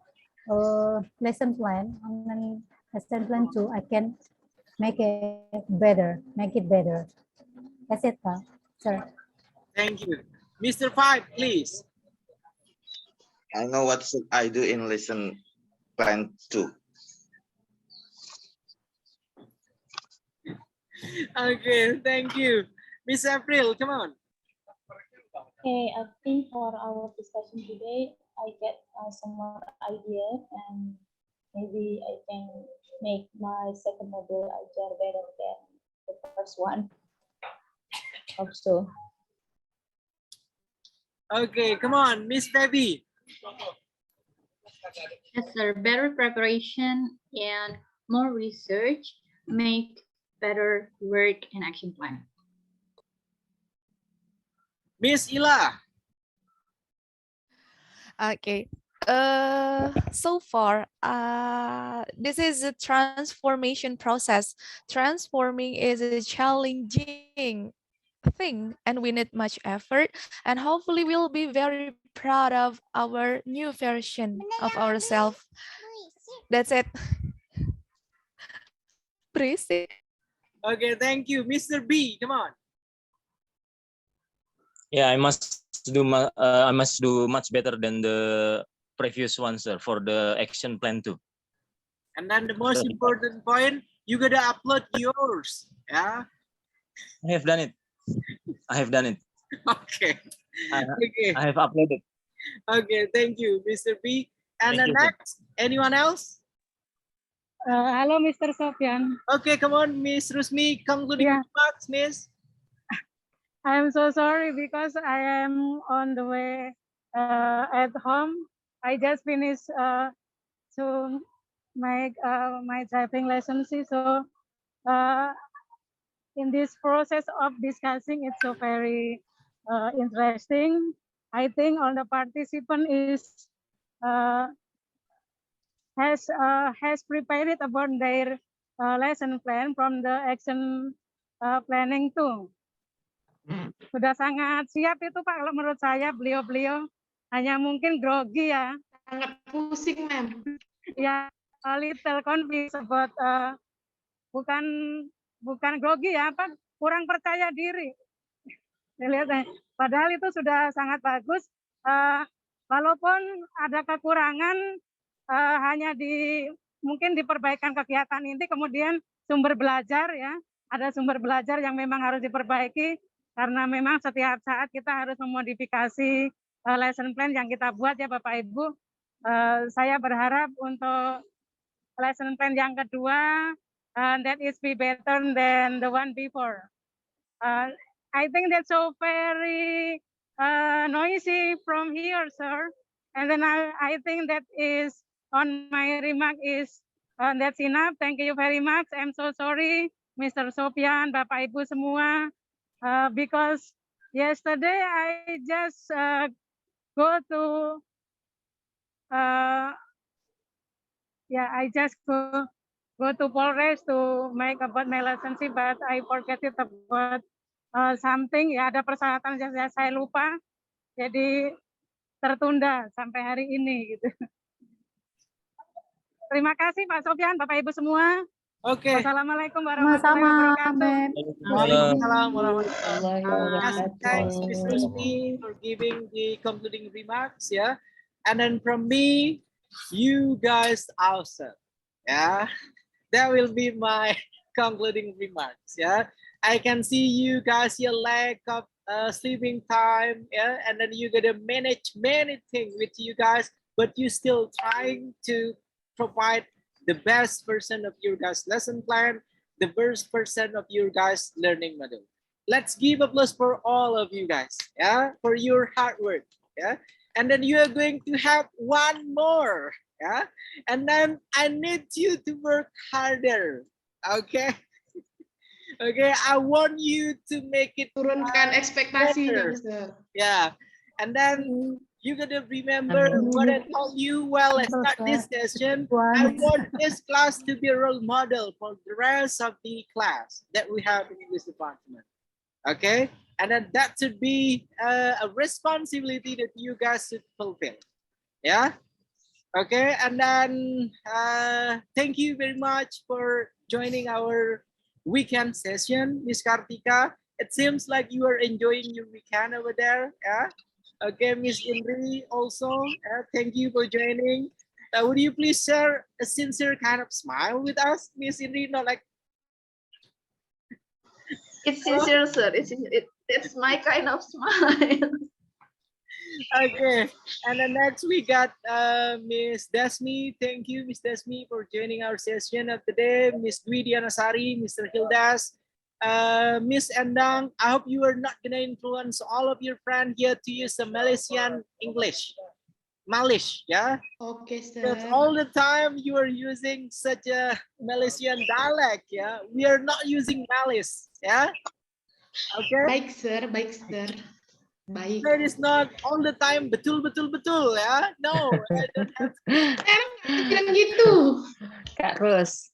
lesson plan, and then lesson plan 2, I can make it better. That's it, sir. Thank you. Mr. 5, please. I know what should I do in lesson plan 2. Okay, thank you. Miss April, come on. Okay, I think for our discussion today, I get some more ideas, and maybe I can make my second module ajar better than the first one. Hope so. Okay, come on, Miss Baby. Yes, sir. Better preparation and more research make better work and action plan. Miss Ila. Okay. So far, this is a transformation process. Transforming is a challenging thing, and we need much effort, and hopefully we'll be very proud of our new version of ourselves. That's it. Berisik. Okay, thank you. Mr. B, come on. Yeah, I must do much better than the previous one, sir, for the action plan 2. And then the most important point, you gotta upload yours. Yeah. I have done it. Okay. Okay. I have uploaded. Okay, thank you, Mr. B. And Thank then you, sir. next, anyone else? Hello, Mr. Sofian. Okay, come on, Miss Rusmi, concluding remarks, Miss. I'm so sorry because I am on the way at home. I just finished to make my typing lesson. So in this process of discussing, it's so very interesting. I think all the participant has prepared about their lesson plan from the action planning too. Sudah sangat siap itu Pak, kalau menurut saya beliau-beliau hanya mungkin grogi ya. Sangat pusing, Ma'am. Ya, a little confused about bukan grogi ya, apa kurang percaya diri. Lihat, padahal itu sudah sangat bagus. Walaupun ada kekurangan, hanya mungkin diperbaikan kegiatan inti, kemudian sumber belajar ya, ada sumber belajar yang memang harus diperbaiki. Karena memang setiap saat kita harus memodifikasi lesson plan yang kita buat ya Bapak Ibu. Saya berharap untuk lesson plan yang kedua, that is be better than the one before. I think that's so very noisy from here, sir. And then I think that is on my remark is that's enough. Thank you very much. I'm so sorry, Mr. Sofian, Bapak Ibu semua. Because yesterday I just go to I just go to Polres to make about my lesson, but I forget it about something. Ya, ada persyaratan yang saya lupa, jadi tertunda sampai hari ini gitu. Terima kasih Pak Sofian, Bapak Ibu semua. Oke. Wassalamualaikum warahmatullahi wabarakatuh. Waalaikumsalam warahmatullahi wabarakatuh. Thanks, Ms. Rusmi, for giving the concluding remarks. Yeah, and then from me, you guys awesome. Yeah, that will be my concluding remarks. Yeah, I can see you guys your lack of sleeping time. Yeah, and then you gotta manage many things with you guys, but you still trying to provide the best version of your guys' lesson plan, the best version of your guys' learning module. Let's give applause for all of you guys, yeah, for your hard work, yeah. And then you are going to have one more, yeah. And then I need you to work harder, okay? Okay, I want you to make it turunkan ekspektasi, better. Yeah, and then You gotta remember what I told you while I start this session. I want this class to be a role model for the rest of the class that we have in this department. Okay, and then that should be a responsibility that you guys should fulfill. Yeah. Okay, and then thank you very much for joining our weekend session, Miss Kartika. It seems like you are enjoying your weekend over there. Yeah. Okay, Miss Indri also, thank you for joining. Would you please share a sincere kind of smile with us, Miss Indri? Not like It's sincere, sir. It's my kind of smile. Okay, and then next we got Miss Desmi. Thank you, Miss Desmi, for joining our session of the day. Miss Dwi Dianasari, Mr. Hildas, Miss Endang. I hope you are not gonna influence all of your friends here to use the Malaysian English. Malish, yeah? Okay, sir. Because all the time you are using such a Malaysian dialect, yeah? We are not using Malis, yeah? Okay? Baik, sir. Baik, sir. Baik. That is not all the time betul ya. No, I don't have to. Bilang gitu. Kak Ros.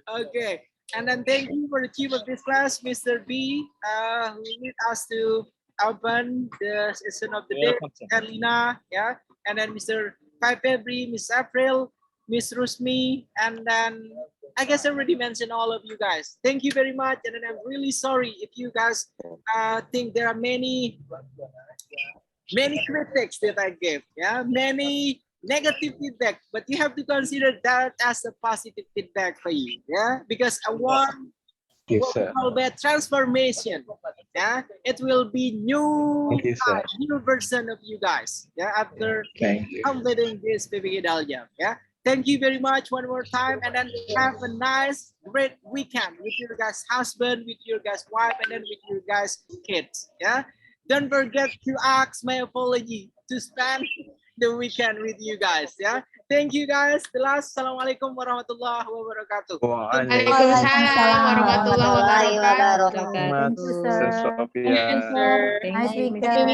Okay, and then thank you for the chief of this class, Mr. B, who lead us to open the session of the day, and Lina, yeah, and then Mr. February, Miss April, Miss Rusmi, and then I guess I already mentioned all of you guys. Thank you very much, and then I'm really sorry if you guys think there are many critics that I gave, yeah, many negative feedback, but you have to consider that as a positive feedback for you, yeah, because I want what we call that transformation, yeah, it will be new version of you guys, yeah, after completing this PPG Daljab, yeah. Thank you very much one more time, and then have a nice, great weekend with your guys' husband, with your guys' wife, and then with your guys' kids. Yeah, don't forget to ask my apology to spend the weekend with you guys. Yeah, thank you guys. The last, Assalamualaikum warahmatullahi wabarakatuh. Waalaikumsalam warahmatullahi wabarakatuh. Thank you, sir. Thank you, sir. Nice weekend.